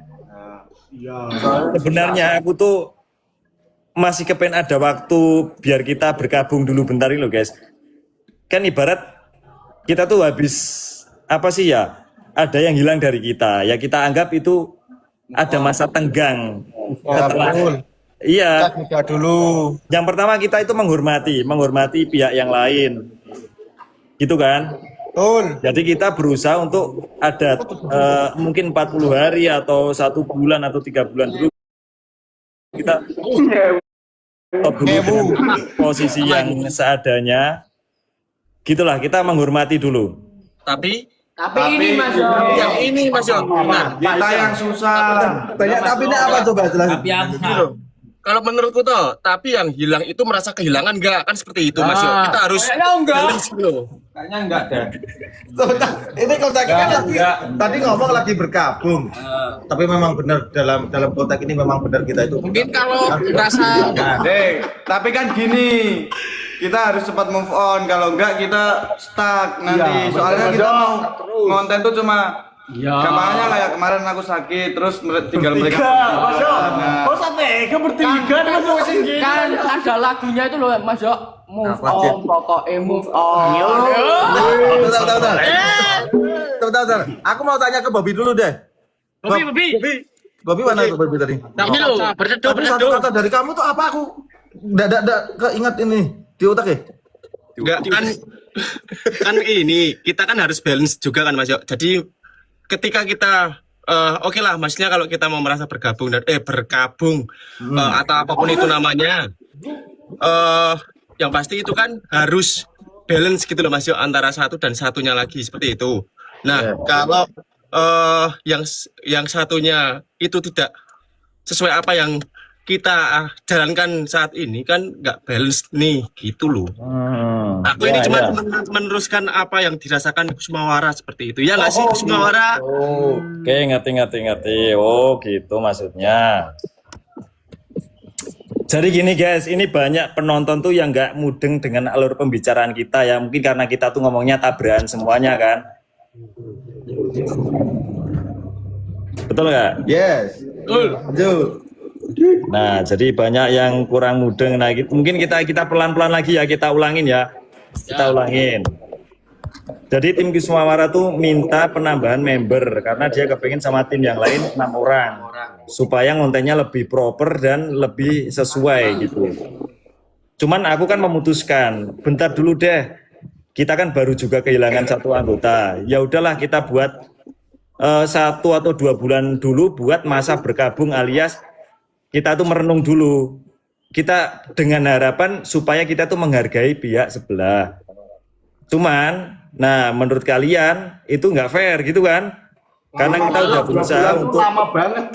Sebenarnya aku tuh masih kepengen ada waktu biar kita berkabung dulu bentar ini loh guys. Kan ibarat kita tuh habis apa sih ya? Ada yang hilang dari kita. Ya kita anggap itu ada masa tenggang. Setelah, iya. Kita dulu. Yang pertama kita itu menghormati pihak yang lain. Gitu kan? Betul. Jadi kita berusaha untuk ada mungkin 40 hari atau 1 bulan atau 3 bulan dulu kita stop dulu dengan posisi yang seadanya. Gitulah, kita menghormati dulu. Tapi ini Mas Yo. Yang ini Mas Yo. Nah, Kita yang susah. banyak tapi ini apa coba jelasin? Tapi apa? Kalau menurutku toh, tapi yang hilang itu merasa kehilangan enggak? Kan seperti itu Mas Yo. Kita harus balance gitu loh. Kayaknya enggak deh. Ini konteks kan lagi tadi ngomong lagi berkabung. Tapi memang benar dalam konteks ini memang benar kita itu. Mungkin kalau merasa Tapi kan gini, kita harus cepat move on. Kalau enggak kita stuck nanti. Soalnya kita mau konten tuh cuma gampangnya kayak kemarin aku sakit, terus tinggal mereka. Mas Yo. Oh, sampai bertiga Mas Yo sing kan ada lagunya itu loh Mas Yo. Move on, pokoknya move on. Bentar. Aku mau tanya ke Bobby dulu deh. Bobby mana itu Bobby tadi? Ini loh, berteduh. Satu kata dari kamu tuh apa aku? Nggak keinget ini di otak ya? Enggak kan ini kita kan harus balance juga kan Mas Yo. Jadi ketika kita oke lah maksudnya kalau kita mau merasa bergabung dan berkabung atau apapun itu namanya yang pasti itu kan harus balance gitu loh Mas Yo antara satu dan satunya lagi seperti itu. Nah, kalau yang satunya itu tidak sesuai apa yang kita jalankan saat ini kan nggak balance nih gitu loh. Aku ini cuma meneruskan apa yang dirasakan Kusumawara seperti itu. Ya nggak sih Kusumawara? Oke, ngerti. Oh, gitu maksudnya. Jadi gini guys, ini banyak penonton tuh yang nggak mudeng dengan alur pembicaraan kita ya. Mungkin karena kita tuh ngomongnya tabrakan semuanya kan. Betul nggak? Yes. Betul. Nah, jadi banyak yang kurang mudeng. Nah, mungkin kita pelan-pelan lagi ya, kita ulangin ya. Kita ulangin. Jadi tim Kusumawara tuh minta penambahan member karena dia kepengen sama tim yang lain 6 orang supaya kontennya lebih proper dan lebih sesuai gitu. Cuman aku kan memutuskan, bentar dulu deh. Kita kan baru juga kehilangan 1 anggota. Ya udahlah kita buat 1 atau 2 bulan dulu buat masa berkabung alias kita tuh merenung dulu. Kita dengan harapan supaya kita tuh menghargai pihak sebelah. Cuman, nah menurut kalian itu nggak fair gitu kan? Karena kita udah berusaha untuk lama banget.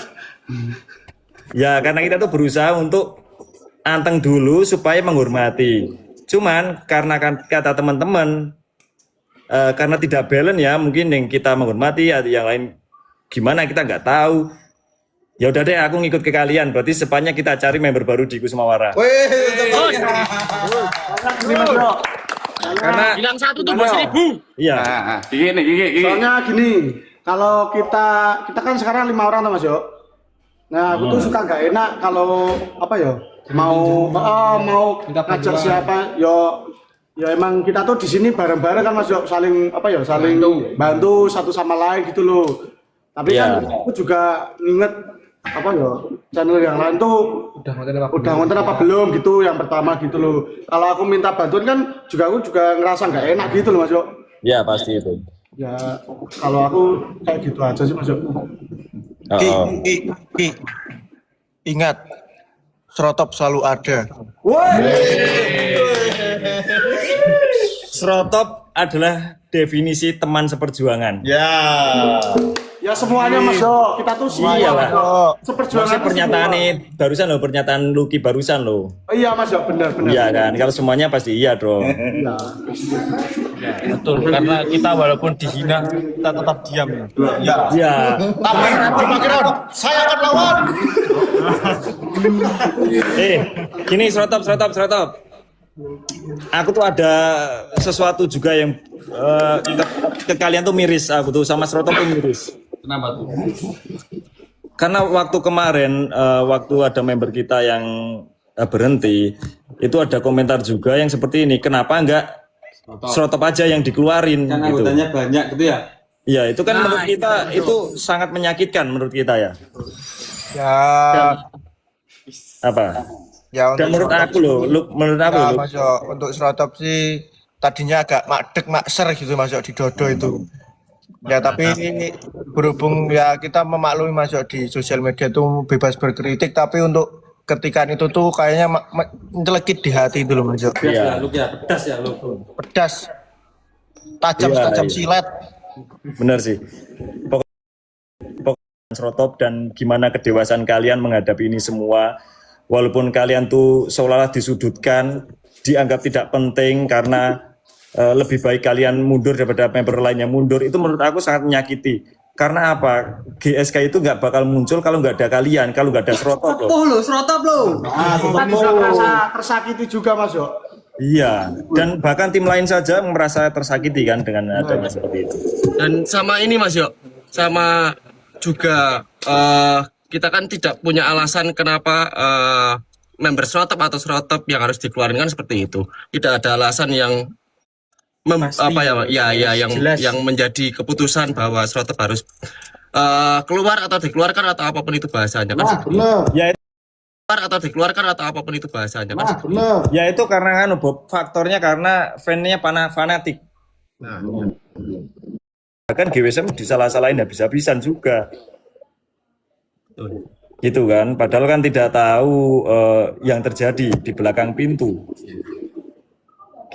ya karena kita tuh berusaha untuk anteng dulu supaya menghormati. Cuman karena kata teman-teman karena tidak balance ya, mungkin yang kita menghormati atau yang lain gimana kita nggak tahu. Ya udah deh, aku ngikut ke kalian. Berarti sepanjang kita cari member baru di Kusumawara. Karena Bilang 1 tuh 2.000. iya. Nah, gini. Soalnya gini, kalau kita kan sekarang 5 orang tuh Mas Yo. Nah, aku tuh suka nggak enak kalau apa ya? Mau ngajak siapa? Ya emang kita tuh di sini bareng-bareng kan Mas Yo, saling saling bantu satu sama lain gitu loh. Tapi kan aku juga inget channel yang lain tuh udah ngonten apa belum gitu, yang pertama gitu loh. Kalau aku minta bantuan kan aku juga ngerasa nggak enak gitu loh Mas Yo. Ya pasti itu. Ya kalau aku kayak gitu aja sih Mas Yo. Ki. Ingat, Srotop selalu ada. Srotop adalah definisi teman seperjuangan. Ya semuanya Mas Yo, kita tuh semua Iyalah. seperjuangan. Maksudnya pernyataan ini barusan loh, pernyataan Lucky barusan loh. Oh, iya Mas Yo, benar. Iya kan, kalau semuanya pasti iya dong. Betul, karena kita walaupun dihina kita tetap diam. Iya. Tapi saya akan lawan. Gini Srotop. Aku tuh ada sesuatu juga yang ke kalian tuh miris, aku tuh sama Srotop tuh miris. Kenapa tuh? Karena waktu kemarin, waktu ada member kita yang berhenti, itu ada komentar juga yang seperti ini. Kenapa enggak Srotop aja yang dikeluarin? Kan gitu. anggotanya banyak gitu ya? Iya, itu kan menurut kita itu sangat menyakitkan menurut kita ya. Ya, Apa? ya Dan menurut aku loh, menurut aku Ya, loh. Mas Yo, untuk Srotop sih tadinya agak makser gitu Mas Yo di Dodo itu. Ya tapi berhubung ya kita memaklumi Mas Yo di sosial media itu bebas berkritik, tapi untuk ketikan itu tuh kayaknya mencelekit di hati itu loh Mas Yo. Iya. Pedas ya lu. Pedas, tajam Iya, tajam iya. silet. Benar sih. Pokoknya Srotop dan gimana kedewasaan kalian menghadapi ini semua. Walaupun kalian tuh seolah-olah disudutkan, dianggap tidak penting karena lebih baik kalian mundur daripada member lainnya mundur, itu menurut aku sangat menyakiti. Karena apa? GSK itu nggak bakal muncul kalau nggak ada kalian, kalau nggak ada Srotop loh. Srotop lo. Kita bisa merasa tersakiti juga Mas Yo. Iya, dan bahkan tim lain saja merasa tersakiti kan dengan adanya seperti itu. Dan sama ini Mas Yo, sama juga kita kan tidak punya alasan kenapa member Srotop atau Srotop yang harus dikeluarkan kan seperti itu. Tidak ada alasan yang yang menjadi keputusan bahwa Srotop harus keluar atau dikeluarkan atau apapun itu bahasanya kan. Ya itu, Keluar atau dikeluarkan atau apapun itu bahasanya kan. ya itu karena kan Bob, faktornya karena fan-nya fanatik. Bahkan GWSM disalah-salahin habis-habisan juga. Gitu kan, padahal kan tidak tahu yang terjadi di belakang pintu.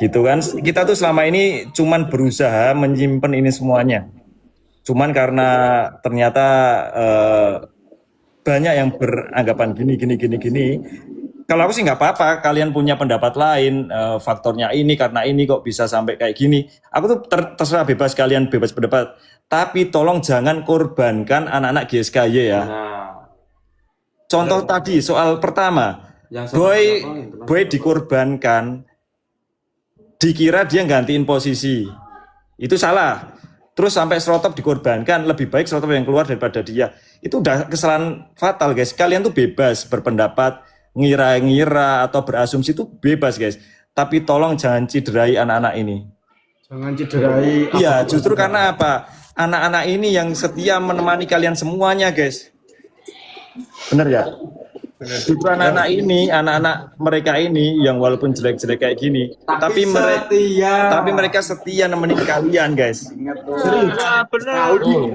Gitu kan, kita tuh selama ini cuman berusaha menyimpan ini semuanya. Cuman karena ternyata banyak yang beranggapan gini. Kalau aku sih nggak apa-apa, kalian punya pendapat lain, faktornya ini karena ini kok bisa sampai kayak gini. Aku tuh terserah bebas, kalian bebas pendapat. Tapi tolong jangan korbankan anak-anak GSKY ya. Contoh tadi soal pertama, boy dikorbankan, dikira dia gantiin posisi, itu salah. Terus sampai Srotop dikorbankan, lebih baik Srotop yang keluar daripada dia. Itu udah kesalahan fatal guys. Kalian tuh bebas berpendapat, ngira-ngira atau berasumsi itu bebas guys. Tapi tolong jangan cederai anak-anak ini. Jangan cederai. Iya, justru karena apa? Anak-anak ini yang setia menemani kalian semuanya guys. Bener ya? Justru anak-anak mereka ini yang walaupun jelek-jelek kayak gini, tapi mereka setia nemenin kalian guys.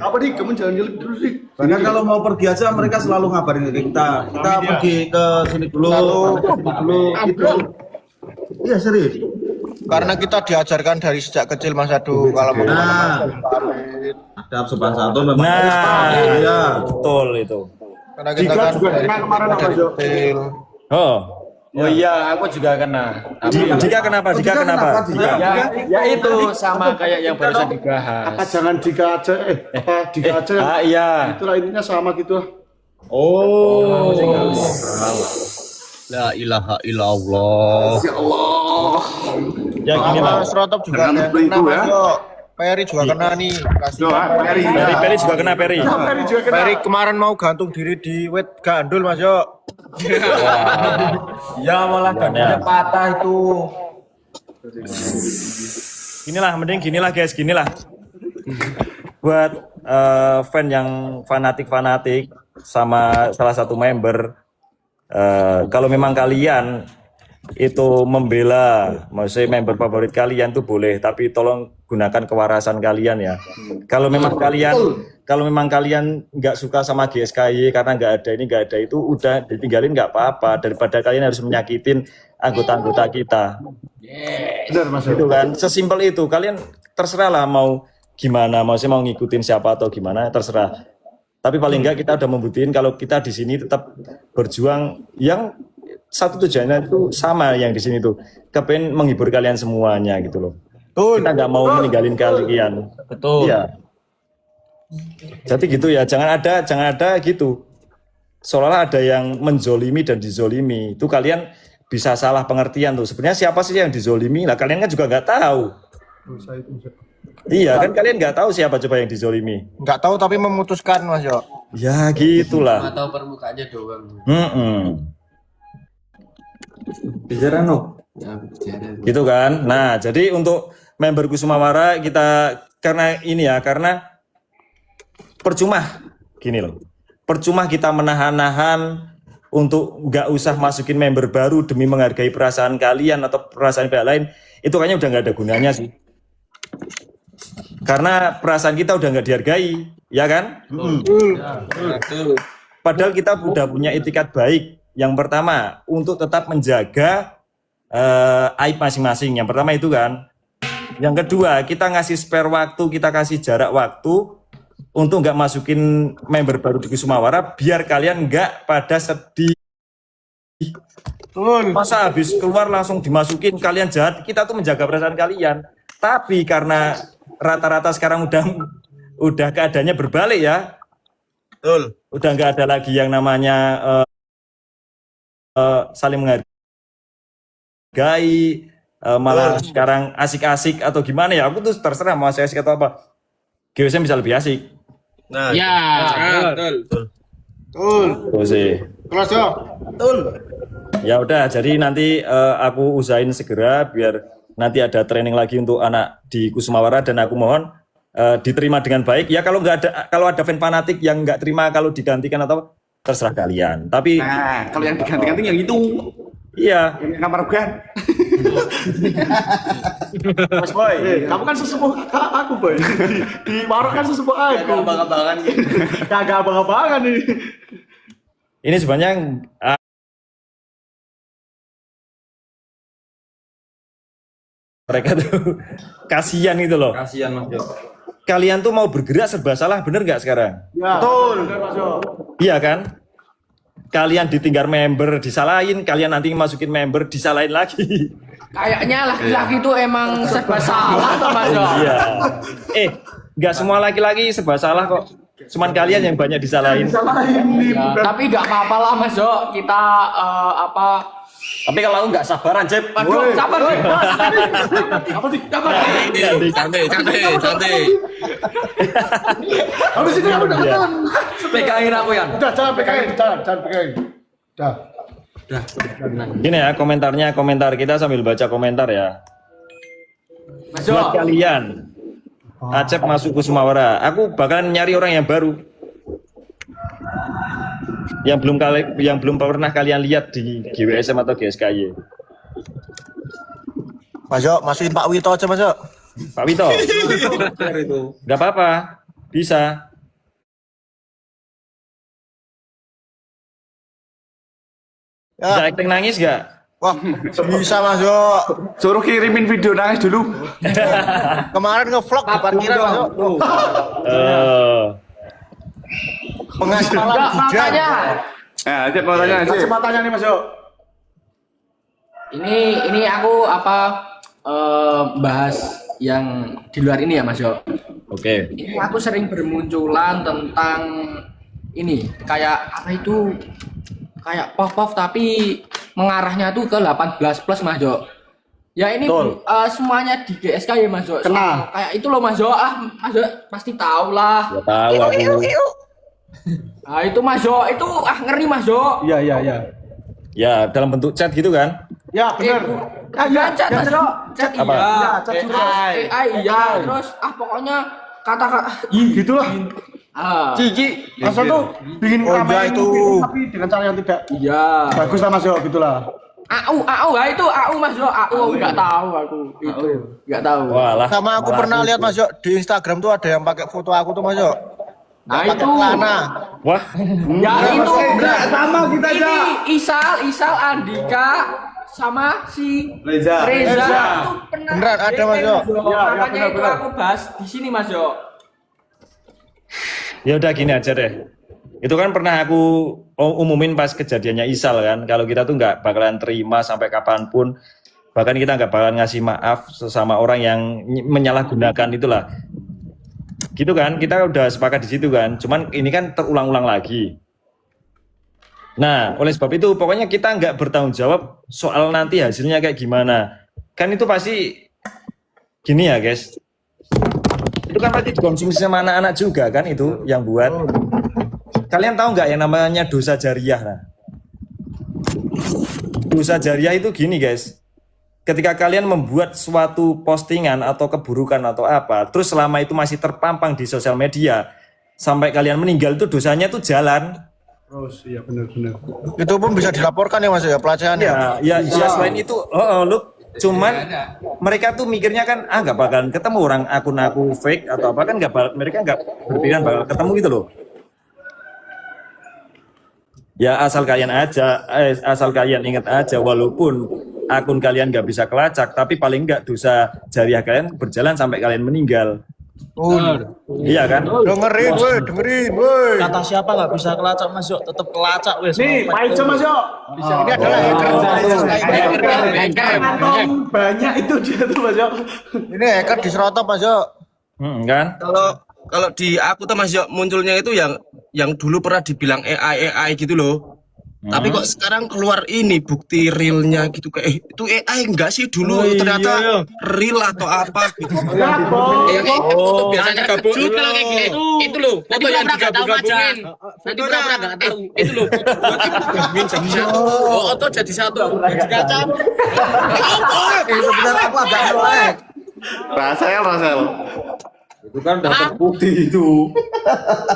Apa nih kamu jangan jelek terus sih. Bahkan kalau mau pergi aja mereka selalu ngabarin ke kita. Kita pergi ke sini dulu, gitu. Iya serius. Karena kita diajarkan dari sejak kecil Mas Adu kalau mau pamit. Adab sopan santun memang Nah, iya. betul itu. Karena kita Jika kan juga dari kena kemarin Mas Jo. kecil. Oh, Oh iya, aku juga kena. jika kenapa? Jika kenapa? Ya itu sama kayak yang barusan dibahas. Apa jangan Dika aja apa Dika aja. Iya. Itulah intinya sama gitu. Oh. La ilaha illallah. Ya gini lah. Mas Rotop juga Jangan seperti kena itu, Mas ya. Jo. Peri juga kena nih. Kasihan. Peri juga kena Peri. Peri kemarin mau gantung diri di wet gandul Mas Jo. Ya malah gandanya patah itu. Ginilah, mending ginilah guys, ginilah. Buat fan yang fanatik sama salah satu member, kalau memang kalian itu membela, maksudnya member favorit kalian tuh boleh, tapi tolong gunakan kewarasan kalian ya. Kalau memang kalian nggak suka sama GSKY karena nggak ada ini nggak ada itu, udah ditinggalin nggak apa-apa daripada kalian harus menyakitin anggota-anggota kita. Benar Mas Jo. Itu kan sesimpel itu. Kalian terserah lah mau gimana, maksudnya mau ngikutin siapa atau gimana terserah. Tapi paling enggak kita udah membuktiin kalau kita di sini tetap berjuang yang satu tujuannya itu sama yang di sini tuh, kepengen menghibur kalian semuanya gitu loh. Kita nggak mau meninggalin kalian. Betul. Iya. Jadi gitu ya, jangan ada gitu. Seolah-olah ada yang menzolimi dan dizolimi. Itu kalian bisa salah pengertian tuh. Sebenarnya siapa sih yang dizolimi? Lah kalian kan juga nggak tahu. Iya kan kalian nggak tahu siapa coba yang dizolimi. Nggak tahu tapi memutuskan Mas Jo. Ya gitulah. Atau permukaannya doang. Bicara no. Gitu kan. Nah, jadi untuk member Kusumawara kita karena ini ya, karena percuma gini loh. Percuma kita menahan-nahan untuk nggak usah masukin member baru demi menghargai perasaan kalian atau perasaan pihak lain, itu kayaknya udah nggak ada gunanya sih. Karena perasaan kita udah nggak dihargai, ya kan? Padahal kita udah punya etikat baik. Yang pertama, untuk tetap menjaga aib masing-masing. Yang pertama itu kan. Yang kedua, kita ngasih spare waktu, kita kasih jarak waktu untuk nggak masukin member baru di Kusumawara, biar kalian nggak pada sedih. Masa habis keluar langsung dimasukin, kalian jahat. Kita tuh menjaga perasaan kalian. Tapi karena rata-rata sekarang udah keadaannya berbalik ya. Betul. Udah nggak ada lagi yang namanya saling menghargai, malah sekarang asik-asik atau gimana ya, aku tuh terserah mau asik-asik atau apa. GWSM bisa lebih asik. Nah, Ya. betul. Tuh sih. Kelas Jo. Ya udah, jadi nanti aku usahain segera biar nanti ada training lagi untuk anak di Kusumawara, dan aku mohon diterima dengan baik. Ya kalau ada fan fanatik yang nggak terima kalau digantikan atau terserah kalian. Tapi Nah, kalau yang diganti-ganti yang itu, iya, yang kamar bukan. Mas Boy, kamu kan sesepuh aku Boy. Di Marok kan sesepuh aku. Abang-abangan gitu. Kagak abang-abangan nih. ini sebenarnya mereka tuh kasihan gitu loh. Kasihan Mas Jo. Kalian tuh mau bergerak serba salah, bener nggak sekarang? Ya, betul. Benar Mas Jo. Iya kan? Kalian ditinggal member, disalahin, kalian nanti masukin member, disalahin lagi. Kayaknya laki-laki itu emang serba salah toh Mas Jo. Iya. Nggak semua laki-laki serba salah kok. Cuman kalian yang banyak disalahin. Ya, tapi nggak apa-apa lah Mas Jo. Kita Tapi kalau nggak sabaran, Jep. Aduh, sabar sih. Apa sih? Apa? Santai. Habis ini aku udah kenalan. Pegangin aku ya. Udah, jangan pegangin, jangan pegangin. Udah. Gini ya, komentar kita sambil baca komentar ya. Mas Jo. Buat kalian, Acep masuk Kusumawara, aku bakalan nyari orang yang baru. Yang belum pernah kalian lihat di GWSM atau GSKY. Mas Jo, masukin Pak Wito aja Mas Jo. Pak Wito, nggak apa-apa, bisa. Bisa Ya, acting nangis nggak? Wah, bisa Mas Yo. Suruh kirimin video nangis dulu. Kemarin ngevlog di parkiran Mas Yo. Penghasilan Enggak, budak. makanya Nah, Acep mau tanya Acep. Kesempatannya nih Mas Yo. ini aku bahas yang di luar ini ya Mas Yo. Oke. Ini aku sering bermunculan tentang ini kayak apa itu kayak pop tapi mengarahnya tuh ke 18 plus Mas Jo. Ya ini semuanya di GSK ya Mas Jo. Kena. Kayak itu loh Mas Jo. Mas Jo pasti tahu lah. Ya tahu aku. Nah itu Mas Jo, itu ngeri Mas Jo. Iya. Ya dalam bentuk chat gitu kan? Ya benar. Iya, chat Mas Jo. Chat Apa? iya. Iya, chat juga. AI iya. Terus pokoknya kata-kata Gitulah. Cici. Masa tuh bikin Oh, ramein iya, itu. film, tapi dengan cara yang tidak Iya. bagus lah Mas Yo, gitulah. AU ya itu AU Mas Jo. AU enggak tahu aku. Itu enggak tahu. Walah. Sama aku pernah lihat Mas Yo di Instagram tuh ada yang pakai foto aku tuh Mas Yo. Nah Pakai itu. celana. Wah. Ya itu Sama kita aja. ini Isal Andika sama si Reza. Reza itu pernah Beneran ada, Mas Yo. Ya, makanya itu benar. aku bahas di sini Mas Yo. Ya udah gini aja deh. Itu kan pernah aku umumin pas kejadiannya Isal kan. Kalau kita tuh nggak bakalan terima sampai kapanpun. Bahkan kita nggak bakalan ngasih maaf sesama orang yang menyalahgunakan itulah. Gitu kan, kita udah sepakat di situ kan. Cuman ini kan terulang-ulang lagi. Nah, oleh sebab itu pokoknya kita nggak bertanggung jawab soal nanti hasilnya kayak gimana. Kan itu pasti gini ya guys. Itu kan pasti dikonsumsi sama anak-anak juga kan itu yang buat. Kalian tahu nggak yang namanya dosa jariah? Nah, dosa jariah itu gini guys. Ketika kalian membuat suatu postingan atau keburukan atau apa, terus selama itu masih terpampang di sosial media, sampai kalian meninggal itu dosanya tuh jalan. Terus iya benar. Itu pun bisa dilaporkan ya Mas ya pelecehan ya. Ya selain itu, lu cuman mereka tuh mikirnya kan nggak bakalan ketemu orang akun aku fake atau apa kan mereka nggak berpikiran bakal ketemu gitu loh. Ya asal kalian ingat aja walaupun akun kalian nggak bisa kelacak tapi paling nggak dosa jariah kalian berjalan sampai kalian meninggal. Oh, Iya kan? dengerin, woi. Kata siapa nggak bisa kelacak Mas Yo, tetap kelacak wes. Nih, Pak Ijo Mas Yo. Ini adalah hacker. Kantong banyak itu dia tuh Mas Yo. Ini hacker diserotop Mas Yo. Kan? Kalau di aku tuh Mas Yo munculnya itu yang dulu pernah dibilang AI gitu loh. Tapi kok sekarang keluar ini bukti realnya gitu kayak itu AI enggak sih dulu ternyata real atau apa gitu. Oh, biasanya gabung kalau kayak gini. Itu loh, foto yang digabung-gabungin. Nanti pura-pura enggak tahu. Itu loh, gabungin jadi satu. Oh, atau jadi satu. Jadi kaca. Sebenarnya aku agak melek. Rasel. Itu kan udah terbukti itu.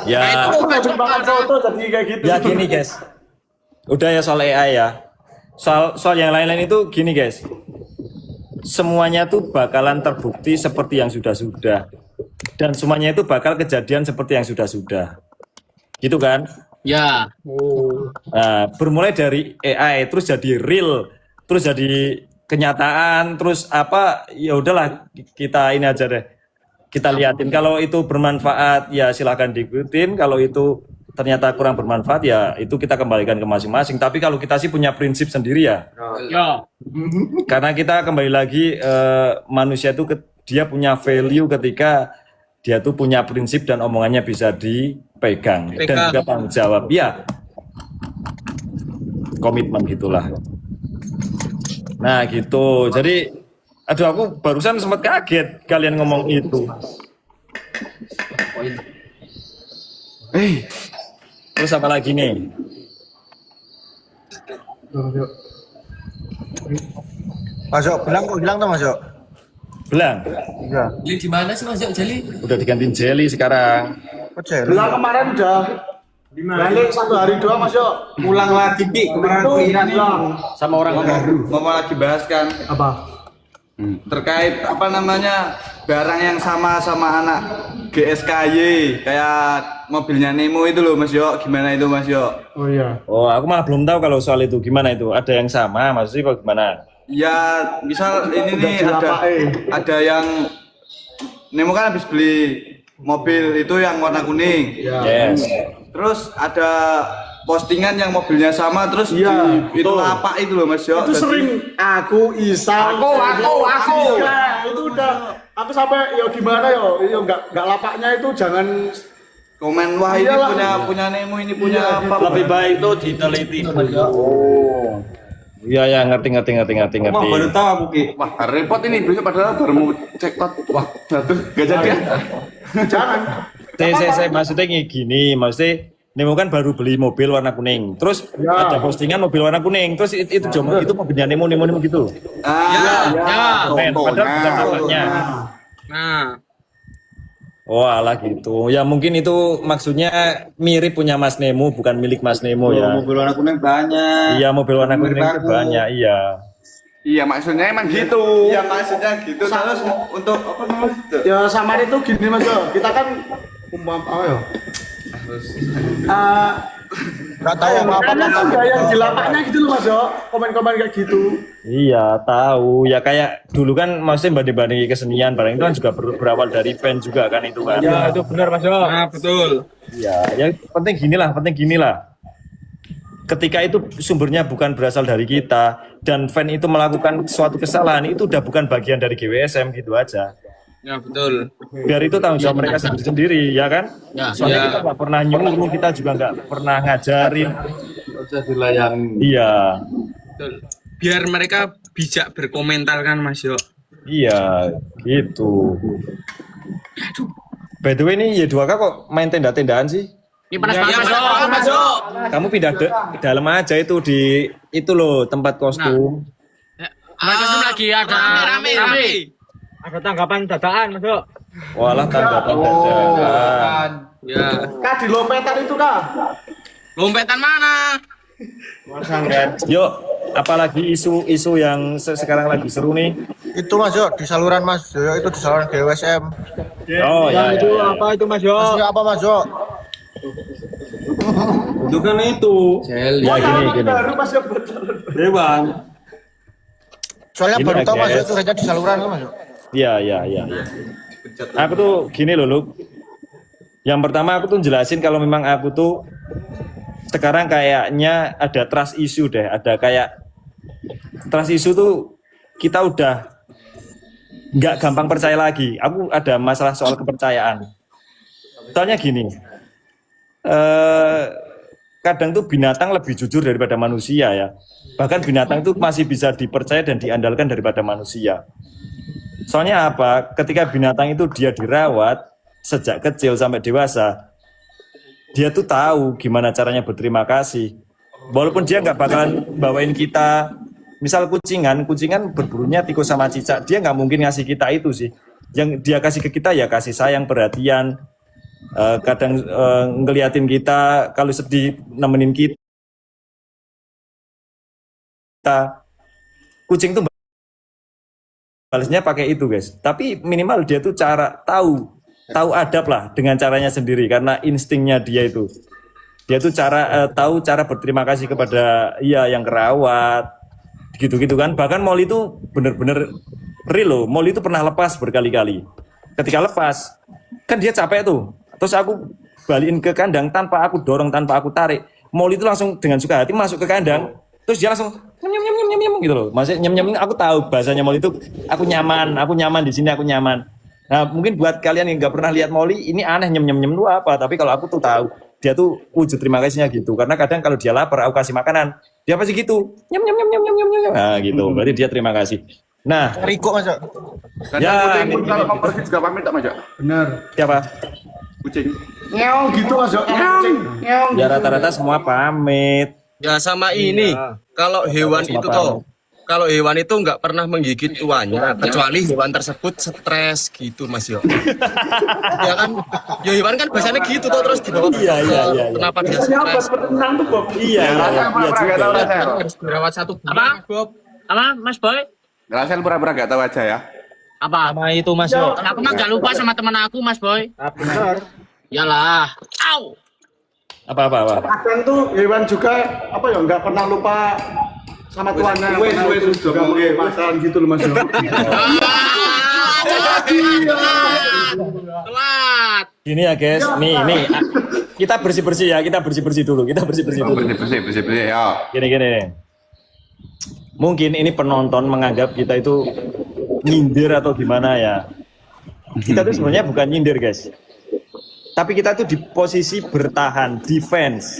Ya. Bahkan foto jadi kayak gitu. Ya gini guys. Udah ya soal AI ya. Soal yang lain-lain itu gini guys. Semuanya tuh bakalan terbukti seperti yang sudah-sudah. Dan semuanya itu bakal kejadian seperti yang sudah-sudah. Gitu kan? Ya. Nah, bermulai dari AI terus jadi real, terus jadi kenyataan, terus apa ya udahlah kita ini aja deh. Kita liatin kalau itu bermanfaat ya silahkan diikutin, kalau itu ternyata kurang bermanfaat ya itu kita kembalikan ke masing-masing. Tapi kalau kita sih punya prinsip sendiri ya. Ya. Karena kita kembali lagi manusia itu dia punya value ketika dia tuh punya prinsip dan omongannya bisa dipegang dan juga tanggung jawab. Ya. Komitmen gitulah. Nah, gitu. Jadi aduh aku barusan sempat kaget kalian ngomong itu. Terus apa lagi nih? Mas Yo, bilang kok hilang tuh Mas Yo. Belang. Iya. Beli di mana sih Mas Yo Jeli? Udah digantiin jelly sekarang. Kok jelly? Bulan kemarin udah balik 1 hari doang Mas Yo. Pulang lagi Ki, kemarin Itu aku ingat hilang. sama orang baru. Mau lagi bahas kan Apa? Terkait apa namanya barang yang sama anak GSKY kayak mobilnya Nemo itu loh Mas Yo. Gimana itu Mas Yo? Oh iya. Oh, aku malah belum tahu kalau soal itu gimana itu. Ada yang sama maksudnya apa gimana? Ya misal ini Udah nih dilapain. ada yang Nemo kan habis beli mobil itu yang warna kuning. Yes. Terus ada postingan yang mobilnya sama terus Iya, itu betul. lapak itu loh Mas Yo. Itu Jadi- sering aku Isal. Aku. Iya, itu udah aku sampai yo gimana yo nggak lapaknya itu jangan komen wah ini Iyalah. punya Nemo ini punya Iya, apa gitu. lebih baik itu diteliti. Iya ya ngerti. Wah, baru tahu aku Ki. wah repot ini besok padahal baru mau cek tot wah satu gak jadi ya jangan. Saya maksudnya gini, maksudnya Nemo kan baru beli mobil warna kuning. Terus Ya. ada postingan mobil warna kuning. Terus itu mobilnya Nemo gitu. Men, padahal bukan bapaknya. Nah, Oh alah gitu. Ya mungkin itu maksudnya mirip punya Mas Nemo, bukan milik Mas Nemo ya. Mobil warna kuning banyak. Iya mobil warna kuning itu banyak, iya. iya maksudnya emang gitu iya maksudnya gitu terus untuk apa namanya Ya sama itu gini Mas yo. Kita kan apa ya? Nggak tahu apa-apa. Karena kan nggak yang di lapaknya gitu loh Mas yo. Komen-komen kayak gitu. Iya tahu. Ya kayak dulu kan maksudnya banding-banding kesenian, barang itu kan juga berawal dari band juga kan itu kan. ya itu benar Mas Yo. Nah, betul. Iya, ya penting gini lah. Ketika itu sumbernya bukan berasal dari kita dan fan itu melakukan suatu kesalahan, itu udah bukan bagian dari GWSM gitu aja. Ya, betul. Biar itu tanggung jawab mereka sendiri ya kan? Soalnya kita nggak pernah nyuruh, kita juga nggak pernah ngajarin. Udah dilayani. Iya, Betul. Biar mereka bijak berkomentar kan Mas Yo. iya, gitu. By the way nih Y2K kok main tenda-tendaan sih? Ini panas banget Mas Yo. Kamu pindah ke dalam aja itu di itu loh tempat kostum. Kostum lagi ada rame. Ada tanggapan dadakan, Mas Yo. Walah tanggapan dadakan. Ya. Kak di lompetan itu Kak. Lompetan mana? Yuk, apalagi isu-isu yang sekarang lagi seru nih. Itu Mas Yo di saluran Mas Yo itu di saluran GWSM. Oh ya, Itu ya. apa itu, Mas Yo? Maksudnya apa Mas Yo? Itu kan itu. Ya gini. Baru Mas yo. Dewan. Soalnya Ini baru tahu Mas Yo guys. itu hanya di saluran kan Mas Yo. Iya. Aku tuh gini loh, Luk. Yang pertama aku tuh jelasin kalau memang aku tuh sekarang kayaknya ada trust issue deh. Ada kayak trust issue tuh kita udah nggak gampang percaya lagi. Aku ada masalah soal kepercayaan. Soalnya gini, kadang tuh binatang lebih jujur daripada manusia ya. Bahkan binatang tuh masih bisa dipercaya dan diandalkan daripada manusia. Soalnya apa? Ketika binatang itu dia dirawat sejak kecil sampai dewasa, dia tuh tahu gimana caranya berterima kasih. Walaupun dia nggak bakalan bawain kita, misal kucingan berburunya tikus sama cicak, dia nggak mungkin ngasih kita itu sih. Yang dia kasih ke kita ya kasih sayang, perhatian, kadang ngeliatin kita, kalau sedih nemenin kita. Kucing tuh balasnya pakai itu guys, tapi minimal dia tuh tahu adab lah dengan caranya sendiri karena instingnya dia itu. Dia tuh tahu cara berterima kasih kepada yang kerawat, gitu-gitu kan. Bahkan Molly itu bener-bener real loh. Molly itu pernah lepas berkali-kali. Ketika lepas, kan dia capek tuh. Terus aku balikin ke kandang tanpa aku dorong, tanpa aku tarik. Molly itu langsung dengan suka hati masuk ke kandang. Terus dia langsung nyem gitu loh. Maksudnya nyem aku tahu bahasanya Molly itu aku nyaman di sini, aku nyaman. Nah mungkin buat kalian yang nggak pernah lihat Molly, ini aneh nyem itu apa? Tapi kalau aku tuh tahu, dia tuh wujud terima kasihnya gitu. Karena kadang kalau dia lapar, aku kasih makanan, dia pasti gitu, nyem. Nah gitu, berarti dia terima kasih. Nah, Riko Mas Yo. Dan kucing pun kalau mau pergi juga pamit tak Mas Yo? Benar. siapa? Kucing. Ngeong gitu Mas yo. Ngeong. Ya rata-rata semua pamit. Ya sama ini, kalau hewan Sama itu Pak. toh, kalau hewan itu nggak pernah menggigit tuannya, kecuali hewan tersebut stres gitu Mas Yo. Ya kan, ya hewan kan biasanya gitu toh terus dibawa ke Iya. dokter. Kenapa dia Biasanya obat stres? penenang tuh Bob. Iya juga. Harus dirawat 1 bulan, Bob. Apa, Mas Boy? Rasel pura-pura gak tahu aja ya. Apa? Sama itu Mas Yo. Aku mah gak lupa sama teman aku, Mas Boy. Benar. Yalah. Au. Apa? Kadang tuh hewan juga apa ya nggak pernah lupa sama tuannya. Wes juga masalah gitu loh Mas. Telat. Gini ya guys, nih. Kita bersih-bersih ya, kita bersih-bersih dulu. Bersih ya. Gini. Mungkin ini penonton menganggap kita itu nyindir atau gimana ya. Kita tuh sebenarnya bukan nyindir guys. Tapi kita tuh di posisi bertahan, defense.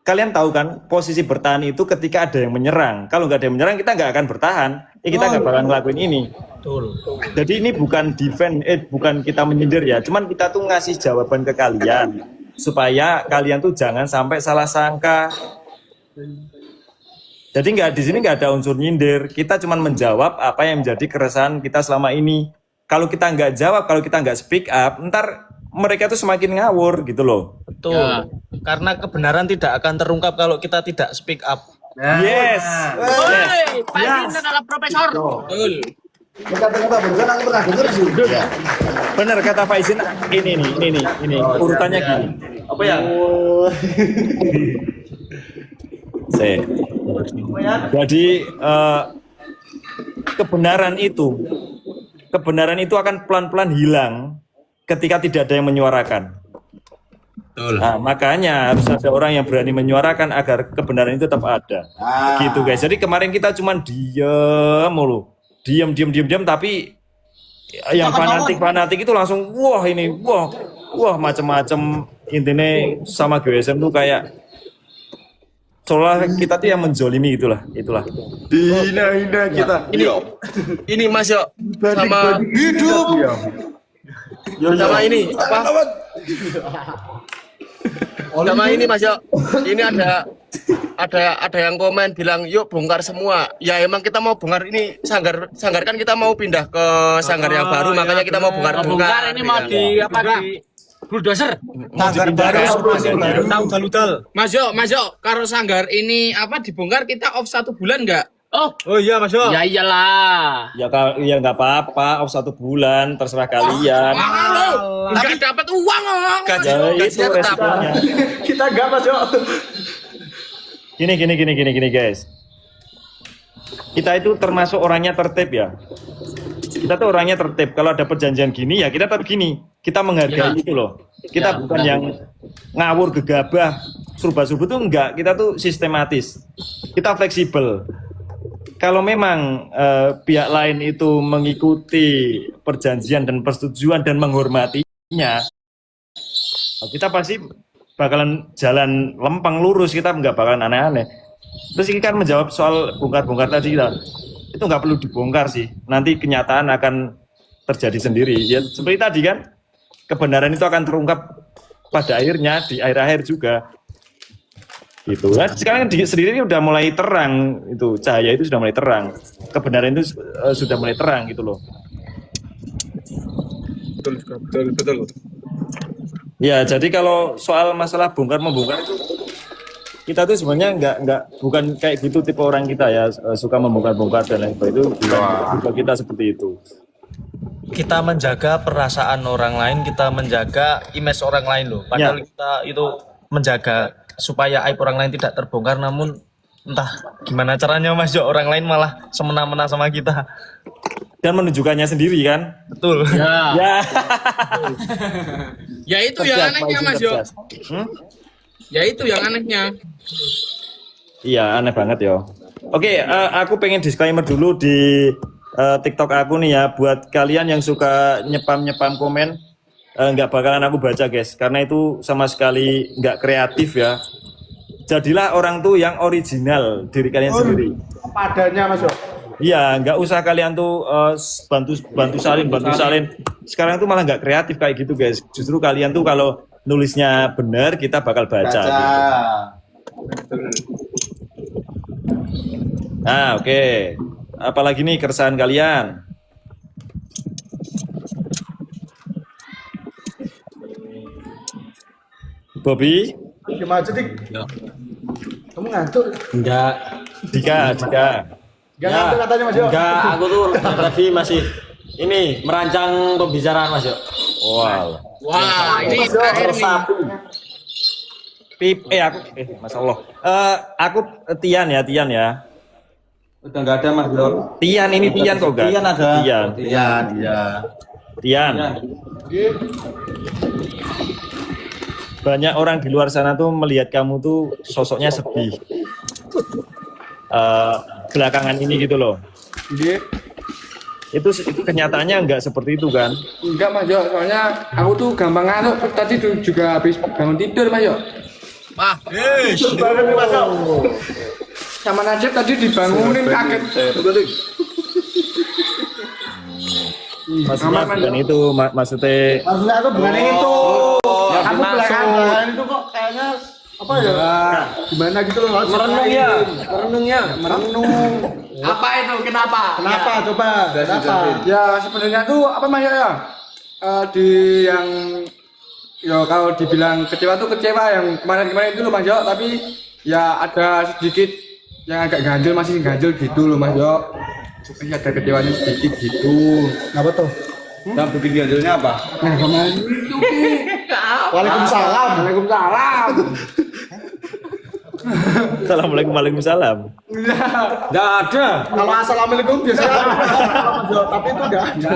Kalian tahu kan, posisi bertahan itu ketika ada yang menyerang. Kalau nggak ada yang menyerang, kita nggak akan bertahan. Kita nggak bakal ngelakuin ini. Betul. Jadi ini bukan defense, bukan kita menyindir ya. Cuman kita tuh ngasih jawaban ke kalian supaya kalian tuh jangan sampai salah sangka. Jadi di sini nggak ada unsur nyindir. Kita cuman menjawab apa yang menjadi keresahan kita selama ini. Kalau kita nggak jawab, kalau kita nggak speak up, ntar mereka tuh semakin ngawur gitu loh. Betul. Ya. Karena kebenaran tidak akan terungkap kalau kita tidak speak up. Yes. Woi, Pak Indra adalah profesor. Betul. Bener kata Faizin, ini urutannya gini. Apa ya? Jadi kebenaran itu akan pelan-pelan hilang ketika tidak ada yang menyuarakan. Nah, makanya harus ada orang yang berani menyuarakan agar kebenaran itu tetap ada. Gitu guys. Jadi kemarin kita cuma diam tapi yang fanatik itu langsung wah macam-macam. Intinya sama GSM tuh kayak seolah kita tuh yang menzolimi itulah. Hina kita. Ini Mas Yo sama hidup. Sama ini apa? Sama ini Mas Yo. Ini ada yang komen bilang yuk bongkar semua. Ya emang kita mau bongkar ini sanggar kan kita mau pindah ke sanggar yang baru, makanya kita mau bongkar. Ini mau di apa di bulldozer. Sanggar baru. Mas Yo, kalau sanggar ini apa dibongkar kita off 1 bulan enggak? Oh iya Mas Yo. Ya iyalah. Ya nggak apa-apa, off 1 bulan terserah kalian. Enggak dapat uang. Itu resikonya. Kita enggak Mas Yo. Gini guys. Kita itu termasuk orangnya tertib ya. Kita tuh orangnya tertib. Kalau ada perjanjian gini ya kita tetap gini. Kita menghargai itu loh. Kita bukan yang ngawur gegabah, serba-serba tuh enggak. Kita tuh sistematis. Kita fleksibel. Kalau memang pihak lain itu mengikuti perjanjian dan persetujuan dan menghormatinya, kita pasti bakalan jalan lempeng lurus, kita nggak bakalan aneh-aneh. Terus ini kan menjawab soal bongkar-bongkar tadi itu nggak perlu dibongkar sih. Nanti kenyataan akan terjadi sendiri. Ya seperti tadi kan, kebenaran itu akan terungkap pada akhirnya di akhir-akhir juga. Gitu. Nah, sekarang sendiri udah mulai terang, itu cahaya itu sudah mulai terang, kebenaran itu sudah mulai terang gitu loh. Betul. Ya, jadi kalau soal masalah bongkar membongkar itu kita tuh sebenarnya bukan kayak gitu tipe orang kita ya, suka membongkar-bongkar dan lain sebagainya, itu bukan kita seperti itu. Kita menjaga perasaan orang lain, kita menjaga image orang lain loh. Padahal kita itu menjaga supaya aib orang lain tidak terbongkar, namun entah gimana caranya Mas Jo, orang lain malah semena-mena sama kita dan menunjukkannya sendiri kan. Betul ya. Ya itu yang anehnya Mas Jo. Ya itu yang anehnya. Iya, aneh banget ya. Oke, aku pengen disclaimer dulu di TikTok aku nih ya, buat kalian yang suka nyepam komen, nggak bakalan aku baca guys, karena itu sama sekali nggak kreatif ya. Jadilah orang tuh yang original diri kalian sendiri. Apa adanya Mas Yo. Iya, nggak usah kalian tuh bantu salin. Sekarang tuh malah nggak kreatif kayak gitu guys. Justru kalian tuh kalau nulisnya benar kita bakal baca. Gitu. Nah, oke. Apalagi nih keresahan kalian? Bobby? Gimana aja, Dik? Kamu ngantuk? enggak. Dika. Gak ngantuk katanya Mas Yo. Enggak, aku tuh tadi masih ini merancang pembicaraan Mas Yo. Wow. Wah, ini terakhir nih. Masya Allah. Aku Tian ya. Udah enggak ada Mas Yo. Tian ini Tian kok enggak? Tian ada. Tian. Banyak orang di luar sana tuh melihat kamu tuh sosoknya sedih. Belakangan ini gitu loh. Itu kenyataannya enggak seperti itu kan? Enggak Mas Yo, soalnya aku tuh gampang ngantuk. Tadi juga habis bangun tidur Mas Yo. Wah, Banget nih Mas Yo. Sama Najib tadi dibangunin kaget. Maksudnya bukan itu, maksudnya Maksudnya aku bukan yang itu. Ya, Kamu masuk. belakangan itu kok kayaknya apa ya? Gimana gitu loh. Merenung. Apa itu? Kenapa? Kenapa coba? Kenapa? Ya sebenarnya tuh apa Mas Yo ya? Di yang ya kalau dibilang kecewa tuh kecewa yang kemarin-kemarin itu loh Mas Yo, tapi ya ada sedikit yang agak ganjil, masih ganjil gitu loh Mas Yo. Masih ada kecewanya sedikit gitu. Apa tuh? Yang bikin ganjilnya apa? Nah kemarin itu Waalaikumsalam. Waalaikumsalam. Assalamualaikum Waalaikumsalam. Enggak ada. Kalau assalamualaikum biasanya ada, Mas Yo, tapi itu enggak ada.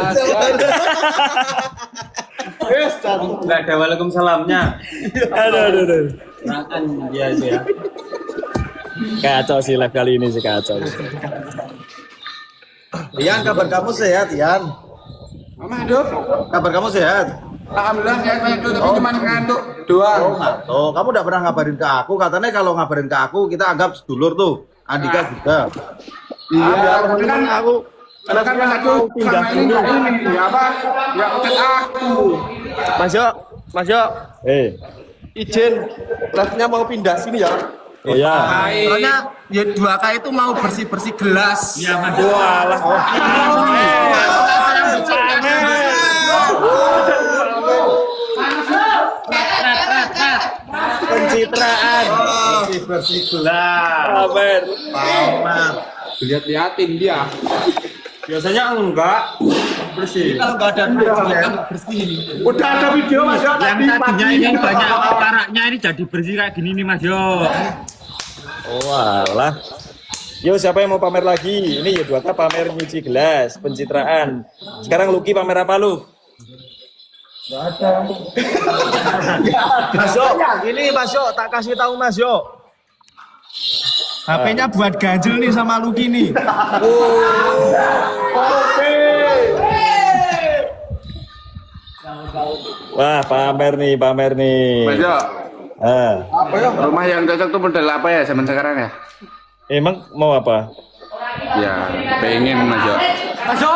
Yes, cantik. Enggak ada waalaikumsalamnya. Aduh. Serangan dia itu ya. Kacau sih live kali ini sih kacau. Tian, kabar kamu sehat, Tian? Mama hidup. Kabar kamu sehat? Alhamdulillah sehat Mas Yo, tapi cuma ngantuk doang. Oh, kamu udah pernah ngabarin ke aku. Katanya kalau ngabarin ke aku, kita anggap sedulur tuh. Andika juga. Iya, tapi kan aku karena kan Mas aku sama ini apa? Ya udah aku. Mas Yo, Izin, live-nya mau pindah sini ya. Oh ya. Soalnya ya 2K itu mau bersih-bersih gelas. Iya, Mas. Walah. Pencitraan. Bersih gelas. Kabar. Lihat-liatin dia. Biasanya enggak. Bersih. Kalau nggak ada bersih ini. Udah ada video Mas Yo tadi tadinya pagi. ini banyak karaknya ini jadi bersih kayak gini nih Mas Yo. Walah. Yo, siapa yang mau pamer lagi? Ini ya 2K pamer nyuci gelas, pencitraan. Sekarang Lucky pamer apa lu? Mas Yo, ini Mas Yo, tak kasih tahu Mas Yo. HP-nya buat ganjel nih sama Lucky nih. Wah, pamer nih. Mas Yo, Apa ya? rumah yang cocok tuh model apa ya zaman sekarang ya? Emang mau apa? Ya, pengen Mas Yo. Mas Yo,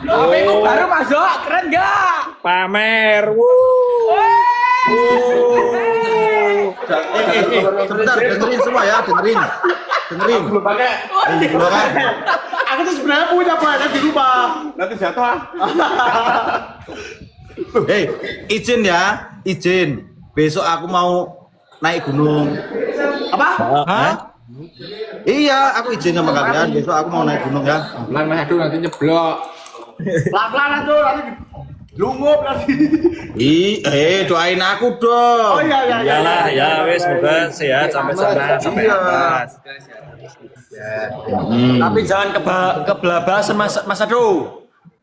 HP ku baru Mas Yo, keren gak? Pamer. Sebentar, dengerin semua ya, dengerin. Belum pakai. Aku tuh sebenarnya punya banyak di rumah. Nanti jatuh ah. Hei, izin ya, izin. Besok aku mau naik gunung. Apa? Hah? Iya, aku izin sama kalian. Besok aku mau naik gunung ya. Pelan Mas Aduh nanti nyeblok. Pelan-pelan tuh nanti lungup nanti. Doain aku dong. Oh iya. Iyalah, ya wes semoga sehat sampai sana, sampai atas. Tapi jangan kebelabasan Mas Ado.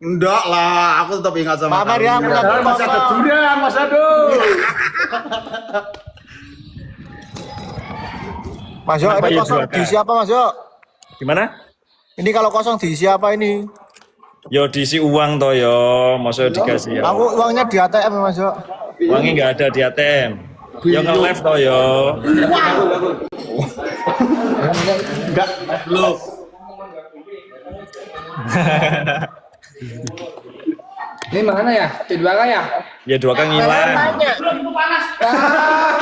Enggak lah, aku tetap ingat sama Pamer kamu. ya, Ya. Mas ada durian, Mas Aduh. Mas Yo, Kenapa ini ya kosong 2K? diisi apa Mas Yo? Gimana? Ini kalau kosong diisi apa ini? Yo diisi uang toh yo, maksudnya dikasih ya. Aku uangnya di ATM ya Mas Yo. Uangnya nggak ada di ATM. Yo nge-live toh yo. Enggak. Belum. Ini mana ya? Di 2K ya? Ya 2K ngilang.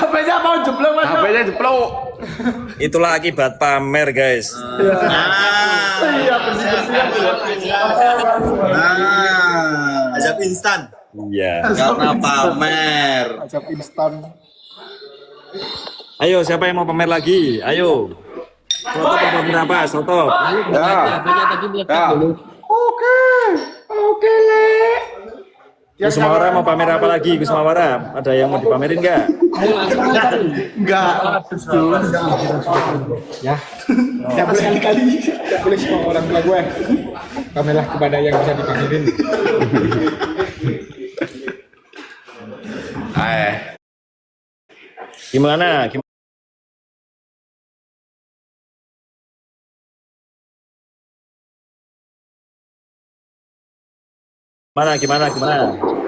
HP-nya mau jeblok Mas. HP-nya jeplok. Itulah akibat pamer guys. Iya bersih-bersih. Ajab instan. Iya. Karena pamer. Ajab instan. Ayo siapa yang mau pamer lagi? Ayo. Soto pamer apa? Soto. Ya. Ya. Oke, Le. Gus Mawara mau pamer apa lagi? Gus Mawara, ada yang mau dipamerin nggak? Enggak. Ya. Enggak boleh kali-kali. Enggak boleh semua orang tua gue. Pamerlah kepada yang bisa dipamerin. Gimana? Gimana?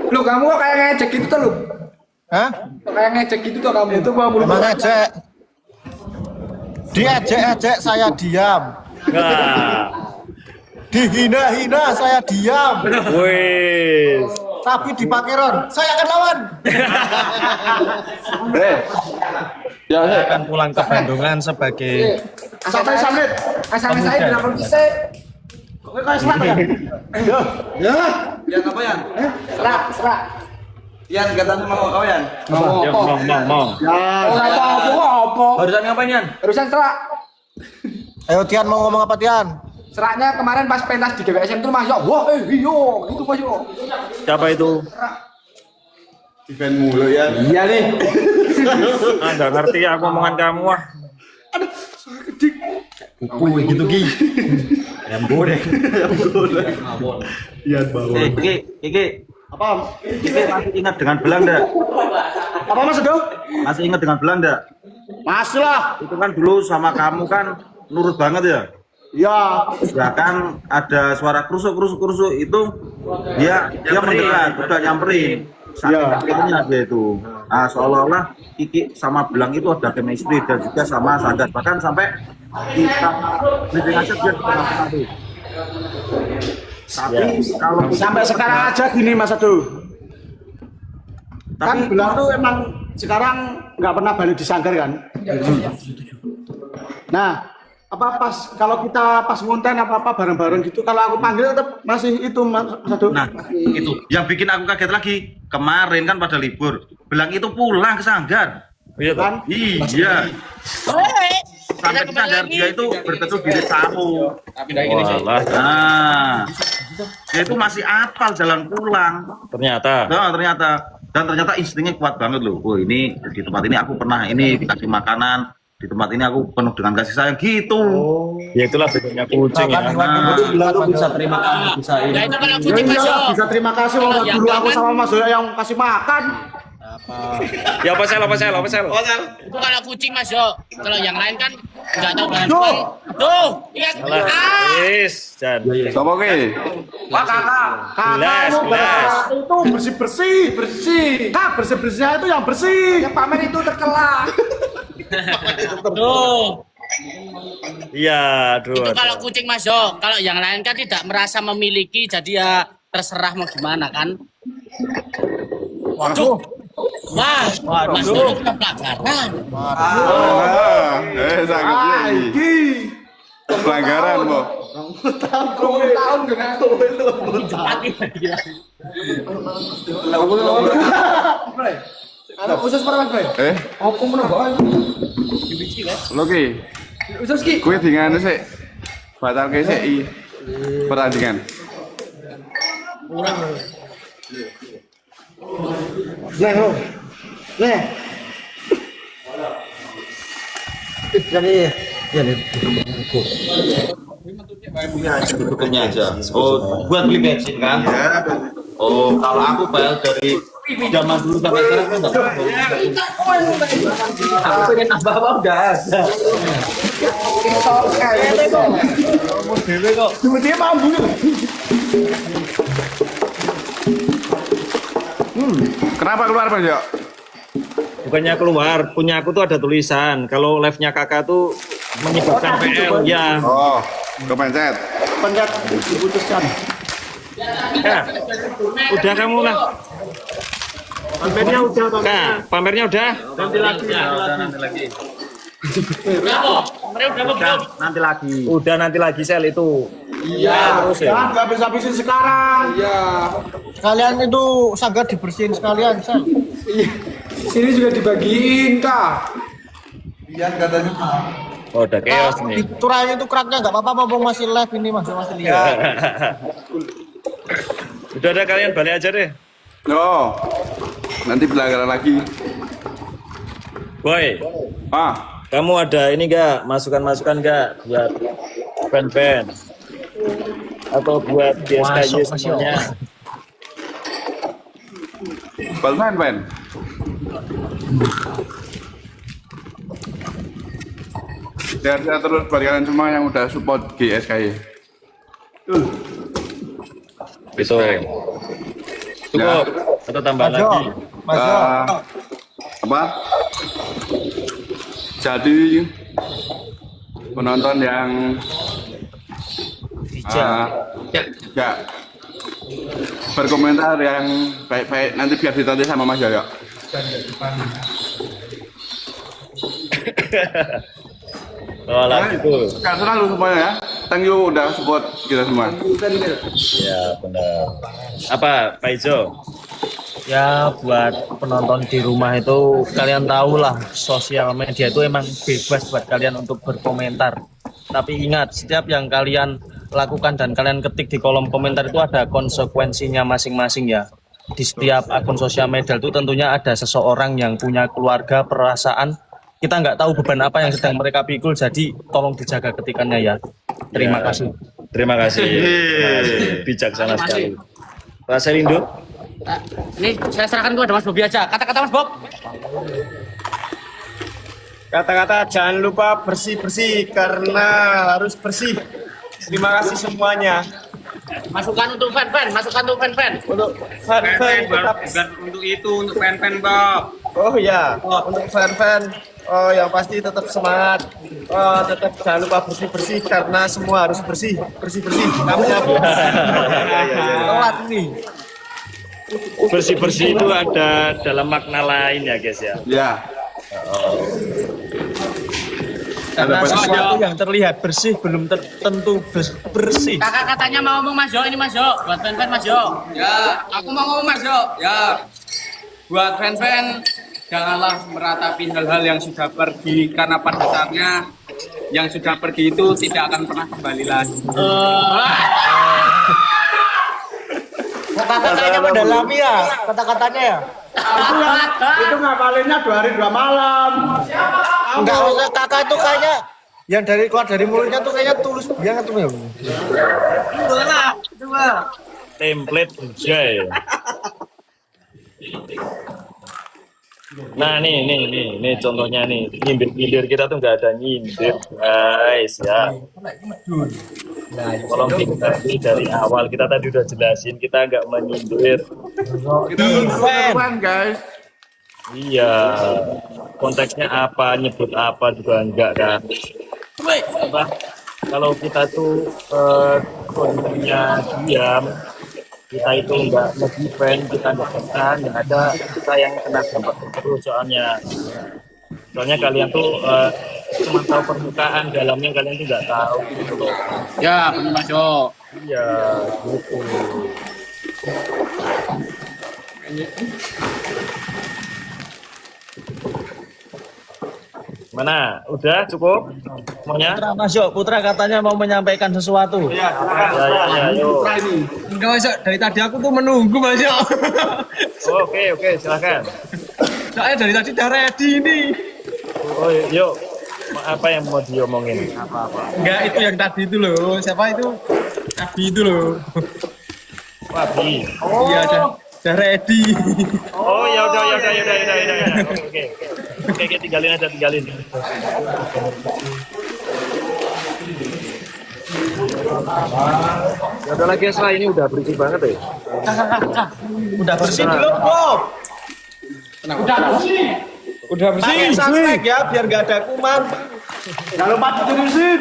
Lu kamu kok kayak ngejek gitu tuh lu? Hah? Kok kayak ngejek gitu tuh kamu? Itu Bang Bulu. Emang ejek. Dia ejek saya diam. Nah, Dihina-hina saya diam. wih. Tapi di Pakeron saya akan lawan. Ya, akan pulang ke Bandungan sebagai Sampai sampai. Asal saya bilang kisah. Kok kayak serak ya? Ya. Yan apa yan? Serak. Yan katanya mau kau yan. Ya, mong. Ya. Apa? Barusan ngapain yan? Urusan serak. Ayo Tian mau ngomong apa Tian? Seraknya kemarin pas pentas di GWSM itu Mas, wah iyo, itu Mas yo. Siapa itu? event mulu ya. Iya nih. Nggak ngerti aku omongan kamu wah. Gitu Ki. Iya bawa. Iki Apa? masih ingat dengan belang enggak? Apa Mas Edo? Masih ingat dengan belang enggak? Masih lah. Itu kan dulu sama kamu kan nurut banget ya. Ya. Bahkan ada suara krusuk itu dia mendekat, udah nyamperin. Saking dia itu. Nah, seolah-olah Kiki sama Belang itu ada chemistry dan juga sama Sagar. Bahkan sampai kita meeting aja dia pernah tuh. Tapi kalau Sampai sekarang aja gini Mas Edo. Kan Belang tuh emang sekarang nggak pernah balik di Sanggar kan? Nah, apa pas kalau kita pas ngonten apa bareng-bareng gitu, kalau aku panggil tetap masih itu Mas Edo. nah, itu yang bikin aku kaget lagi. Kemarin kan pada libur, Belang itu pulang ke Sanggar. Iya Kan? Iya. Sampai di Sanggar dia itu berteduh di Samu. Walah, Nah, dia itu masih apal jalan pulang. ternyata. Nah, ternyata instingnya kuat banget loh. Oh ini di tempat ini aku pernah ini dikasih makanan. Di tempat ini aku penuh dengan kasih sayang gitu. Ya itulah bedanya kucing ya. Baru bisa terima kasih bisa ini. Nah itu kalau Ya kucing Mas Yo. iyalah, bisa terima kasih Kalau kalau yang dulu aku jangan- sama Mas Zoya yang kasih makan. Ya apa sel? Itu kalau kucing Mas Yo. Kalau yang lain kan nggak tahu bahan. Tuh, lihat. Wis, Jan. Sopo ki? Wah kakak Belas. itu bersih. Kak bersihnya itu yang bersih. Yang pamer itu tercela. Tuh, Iya, aduh. itu kalau kucing Mas Yo. Kalau yang lain kan tidak merasa memiliki, jadi ya terserah mau gimana kan. Waduh. Wah, Mas Yo itu kena pelanggaran. Sanggup Iki pelanggaran mo. Tahun kena. Anak usus pernah Mas Bro? Apa menang kok? Lo ki, Usus ki. kue dengan sih batal ke sih pertandingan. Nih. Tutupnya aja. Oh, buat beli bensin kan? Oh, kalau aku bayar dari zaman dulu sampai sekarang kan enggak. Aku pengen apa udah ada. Dia mampu. Kenapa keluar Mas Yo? Bukannya keluar, punya aku tuh ada tulisan. Kalau live-nya kakak tuh menyebabkan PL, ya. Oh, kepencet. Pencet diputuskan. Ya, udah kamu lah. Pamernya udah Nah, pamernya udah. Nanti lagi. Nanti lagi. Udah nanti lagi sel itu. Iya, terus ya. jangan nggak habis-habisin sekarang. Iya. Sekalian itu Sanggar dibersihin sekalian, Sel. Sini juga dibagiin kak. Iya katanya. Oh, udah chaos nih. Turain itu cracknya nggak apa-apa, mumpung masih live ini masih lihat. Udah ada, kalian balik aja deh. No, nanti belajar lagi. Boy, kamu ada ini nggak masukan-masukan nggak buat fan-fan atau buat GSKY semuanya? Fan. Sehat-sehat terus buat kalian semua yang udah support GSKY. Itu. Cukup. Atau tambah lagi. Apa? Jadi penonton yang ya berkomentar yang baik-baik nanti biar ditonton sama Mas Yoyo. Oh lah gitu. Sehat selalu semuanya ya. Thank you udah support kita semua. Ya benar. Apa Pak Ijo? Ya buat penonton di rumah itu kalian tahu lah sosial media itu emang bebas buat kalian untuk berkomentar. Tapi ingat setiap yang kalian lakukan dan kalian ketik di kolom komentar itu ada konsekuensinya masing-masing ya. Di setiap akun sosial media itu tentunya ada seseorang yang punya keluarga, perasaan. Kita nggak tahu beban apa yang sedang mereka pikul, jadi tolong dijaga ketikannya ya. Terima kasih. Terima kasih. Bijaksana sekali. Pak Serindo. Ini saya serahkan kepada Mas Bobi aja. Kata-kata Mas Bob. Kata-kata jangan lupa bersih-bersih karena harus bersih. Terima kasih semuanya. Masukan untuk fan-fan. Untuk fan-fan tetap untuk fan-fan, Bob. Oh ya, untuk fan-fan yang pasti tetap semangat. Tetap jangan lupa bersih-bersih karena semua harus bersih. Namanya telat nih. Bersih-bersih itu ada dalam makna lain ya guys ya. Ya. Karena sesuatu yang terlihat bersih belum tentu bersih. Kakak katanya mau ngomong Mas Jo, ini Mas Jo. Buat fan-fan Mas Jo. Ya, aku mau ngomong Mas Jo. Ya, buat fan-fan janganlah meratapi hal-hal yang sudah pergi, karena pada saatnya yang sudah pergi itu tidak akan pernah kembali lagi. Kata-katanya mendalami ya, kata-katanya ya. Itu ngapalinnya 2 hari 2 malam. Enggak usah, kakak itu kayaknya yang keluar dari mulutnya tuh kayaknya tulus banget tuh ya. Template Jay. Nah nih contohnya nih, nyindir kita tuh nggak ada nyindir guys ya. Kalau kita dari awal kita tadi udah jelasin kita nggak menyindir. Kita fan guys. Iya, konteksnya apa, nyebut apa juga enggak kan. Apa? Kalau kita tuh kondisinya diam, kita itu enggak nge-defend, kita enggak bertahan, enggak ada kita yang kena dampak terus soalnya kalian tuh cuma tahu permukaan, dalamnya kalian tuh enggak tahu gitu loh. Ya, benar Mas Jo. Iya, gitu. Mana? Udah cukup? Semuanya? Putra katanya mau menyampaikan sesuatu. Ya, yuk. Enggak Mas Jo, dari tadi aku tuh menunggu Mas Jo. Oke, silakan. Soalnya dari tadi udah ready nih. Oh, yuk. Apa yang mau diomongin? Apa-apa? Enggak, itu yang tadi itu loh. Siapa itu? Tadi itu loh. Wabi. Iya, udah ready. Oh, ya udah. Oke, tinggalin. Ya udah lagi setelah ini udah bersih banget ya. Udah bersih belum, Bob? Udah bersih. Pakai ya biar nggak ada kuman. Jangan lupa ditulisin.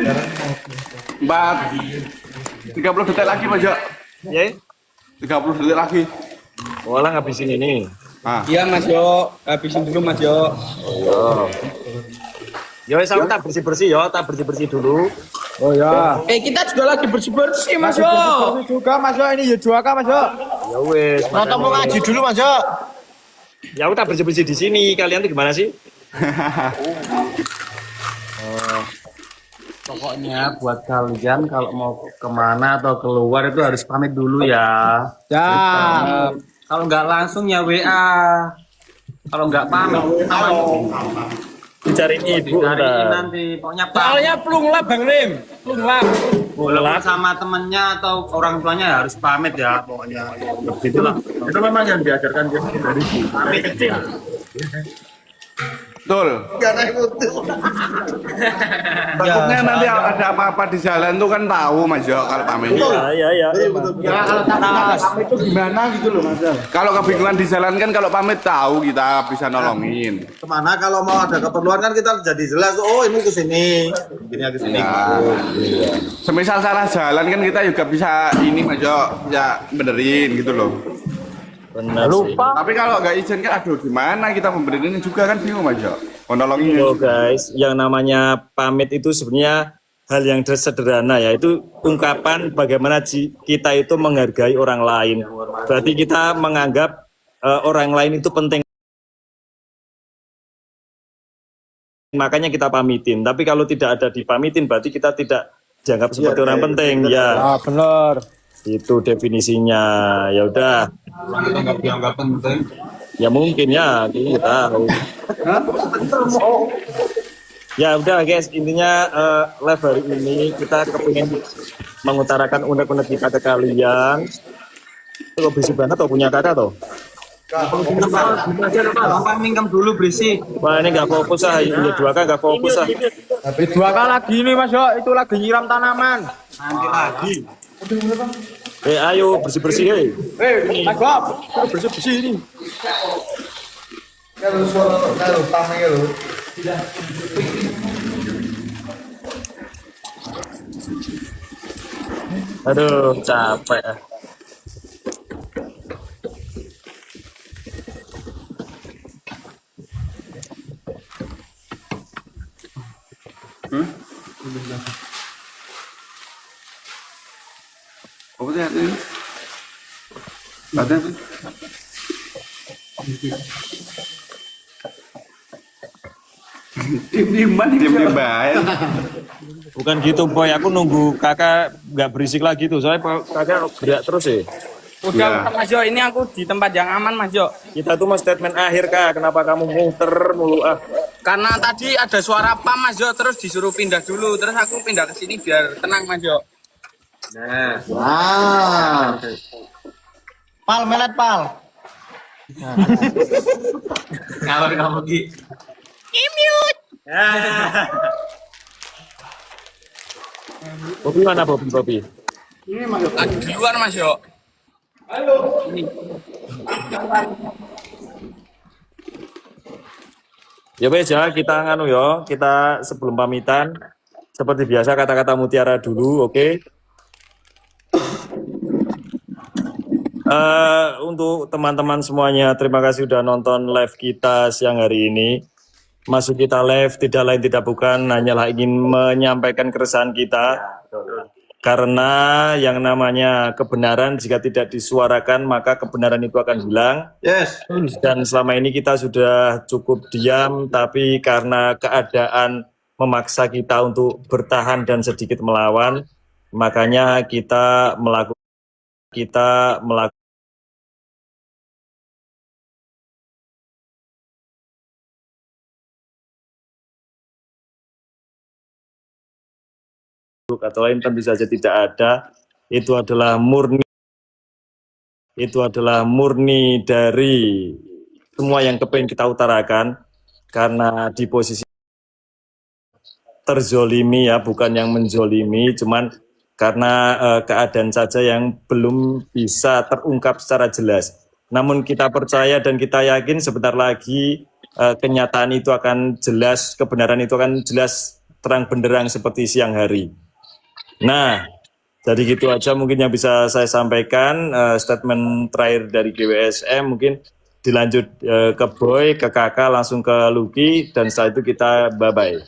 30 detik lagi Mas Jo. Ya. 30 detik lagi. Walah ngabisin ini. Iya Mas Jo, habisin dulu Mas Jo. Oh, yo, saya tak bersih dulu. Oh ya. Kita juga lagi bersih-bersih Mas Jo. Juga Mas Jo, ini Yujuaka Mas Jo. Ya wes. Nonton mau ngaji dulu Mas Jo. Ya udah bersih di sini. Kalian tuh gimana sih? Pokoknya buat kalian kalau mau kemana atau keluar itu harus pamit dulu ya. Ya. Kalau nggak langsung ya WA. Kalau nggak pamit, Dicariin ibu dicariin ntar. nanti. Pokoknya Soalnya plung lah Bang Lim. Plung lah. walaupun sama temennya atau orang tuanya harus pamit ya. Pokoknya begitulah. Itu memang yang diajarkan dia dari pamit kecil. Betul. Takutnya nanti ada apa-apa di jalan tuh kan tahu Mas Jo kalau pamit. Iya. Ya kalau tak pamit itu gimana gitu loh Mas. Kalau kebingungan di jalan kan kalau pamit tahu kita bisa nolongin. Kemana kalau mau ada keperluan kan kita jadi jelas. Oh ini ke sini, ini ke sini. Ya. Semisal salah jalan kan kita juga bisa ini Mas Jo, bisa benerin gitu loh. Benar sih. Tapi kalau nggak izin kan aduh gimana kita memberinya juga kan bingung Mas Jo. Mau nolongin. Oh guys, yang namanya pamit itu sebenarnya hal yang sederhana ya. Itu ungkapan bagaimana kita itu menghargai orang lain. Berarti kita menganggap orang lain itu penting. Makanya kita pamitin. Tapi kalau tidak ada dipamitin berarti kita tidak dianggap seperti orang penting ya. Bener. Itu definisinya. Ya udah. Nggak dianggap penting. Ya mungkin ya kita tahu. Ya udah guys, intinya live hari ini kita kepingin mengutarakan unek-unek kita ke kalian. Kok berisik banget atau punya kakak tuh? Bapak minggam dulu berisik. Wah ini nggak fokus ah, ini 2K nggak fokus ah. Tapi 2K lagi nih Mas Jo, itu lagi nyiram tanaman. Nanti lagi. Ayo bersih-bersih hei. Mas Bob, bersih-bersih ini. Aduh capek ah. Apa sih ini? Ada tuh. Diem-diem baik. Bukan gitu boy, aku nunggu kakak nggak berisik lagi tuh. Soalnya kakak gerak terus ya. Udah Mas Jo, ini aku di tempat yang aman Mas Jo. Kita tuh mau statement akhir kak. Kenapa kamu muter mulu ah? Karena tadi ada suara pam Mas Jo, terus disuruh pindah dulu, terus aku pindah ke sini biar tenang Mas Jo. Nah, pal melet pal. Kalau kamu Gi. Bobi mana Bobi? Lagi di luar Mas Jo. Ya wes ya, kita nganu yo, kita sebelum pamitan seperti biasa kata-kata mutiara dulu, oke? Untuk teman-teman semuanya, terima kasih sudah nonton live kita siang hari ini. Masuk kita live tidak lain tidak bukan hanyalah ingin menyampaikan keresahan kita. Karena yang namanya kebenaran jika tidak disuarakan maka kebenaran itu akan hilang. Yes. Dan selama ini kita sudah cukup diam, tapi karena keadaan memaksa kita untuk bertahan dan sedikit melawan, makanya kita melakukan atau lain tentu saja tidak ada. Itu adalah murni dari semua yang kepingin kita utarakan, karena di posisi terzolimi ya, bukan yang menzolimi, cuman karena keadaan saja yang belum bisa terungkap secara jelas. Namun kita percaya dan kita yakin sebentar lagi kenyataan itu akan jelas, kebenaran itu akan jelas terang benderang seperti siang hari. Nah, jadi gitu aja mungkin yang bisa saya sampaikan. Statement terakhir dari GWSM mungkin dilanjut ke Boy, ke Kakak, langsung ke Lucky, dan setelah itu kita bye-bye.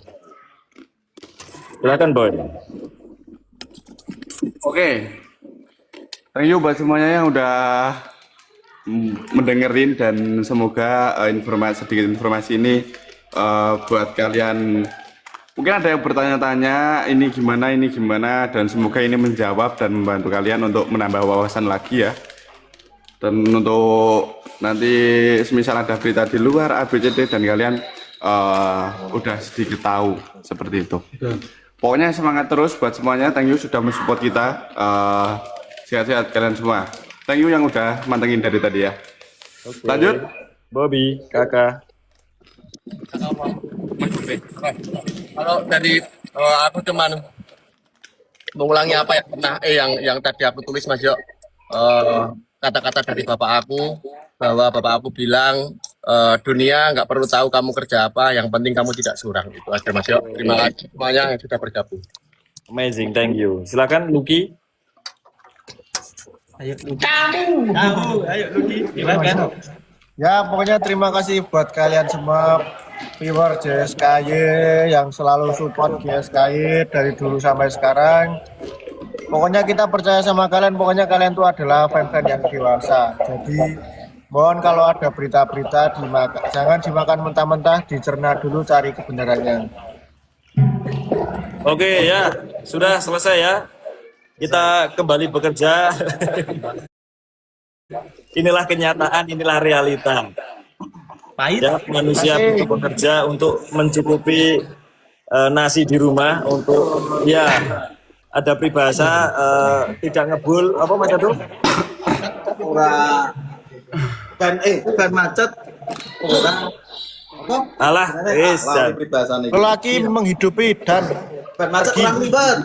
Silakan Boy. Oke. Thank you buat semuanya yang udah mendengerin, dan semoga sedikit informasi ini buat kalian Mungkin ada yang bertanya-tanya ini gimana, dan semoga ini menjawab dan membantu kalian untuk menambah wawasan lagi ya. Dan untuk nanti semisal ada berita di luar ABCD dan kalian udah sedikit tahu seperti itu. Pokoknya semangat terus buat semuanya. Thank you sudah mensupport kita. Sehat-sehat kalian semua. Thank you yang udah mantengin dari tadi ya. Lanjut. Bobby, kakak. Kalau dari aku cuman mengulangi apa yang pernah yang tadi aku tulis Mas Yo. Kata-kata dari bapak aku bahwa bapak aku bilang dunia nggak perlu tahu kamu kerja apa, yang penting kamu tidak curang. Itu aja Mas Yo. Terima kasih semuanya yang sudah bergabung. Amazing, thank you. Silakan Lucky. Ayo Lucky, silakan. Ya pokoknya terima kasih buat kalian semua viewer JSKY yang selalu support JSKY dari dulu sampai sekarang. Pokoknya kita percaya sama kalian, pokoknya kalian tuh adalah fan-fan yang dewasa. Jadi mohon kalau ada berita-berita jangan dimakan mentah-mentah, dicerna dulu, cari kebenarannya. Oke ya, sudah selesai ya. Kita kembali bekerja. Inilah kenyataan, inilah realita. Pahit. Ya, manusia butuh bekerja untuk mencukupi nasi di rumah, untuk ya ada peribahasa tidak ngebul apa Mas Adu? Bukan macet. Alah, Lelaki menghidupi dan macet orang ribet.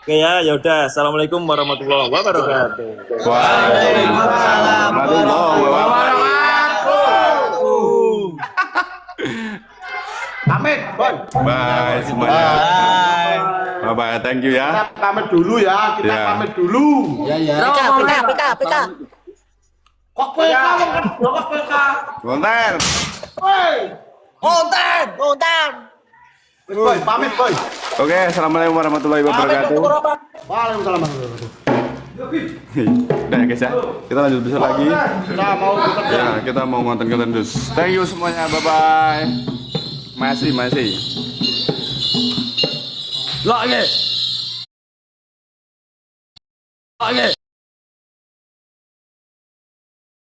Oke ya, yaudah. Assalamualaikum warahmatullahi wabarakatuh. Waalaikumsalam warahmatullahi wabarakatuh. Pamit, boy. Bye semuanya. Bye. Thank you ya. Kita pamit dulu ya. Kita Ya. pamit dulu. PK. Kok PK? Kok PK? Konten. Woi. Konten. Boy, pamit, boy. Oke, assalamualaikum warahmatullahi wabarakatuh. Waalaikumsalam warahmatullahi wabarakatuh. Udah ya guys ya. Kita lanjut besok lagi. Kita mau bekerja. Ya, kita mau konten-konten terus. Thank you semuanya. Bye bye. Masih. Lok nggih.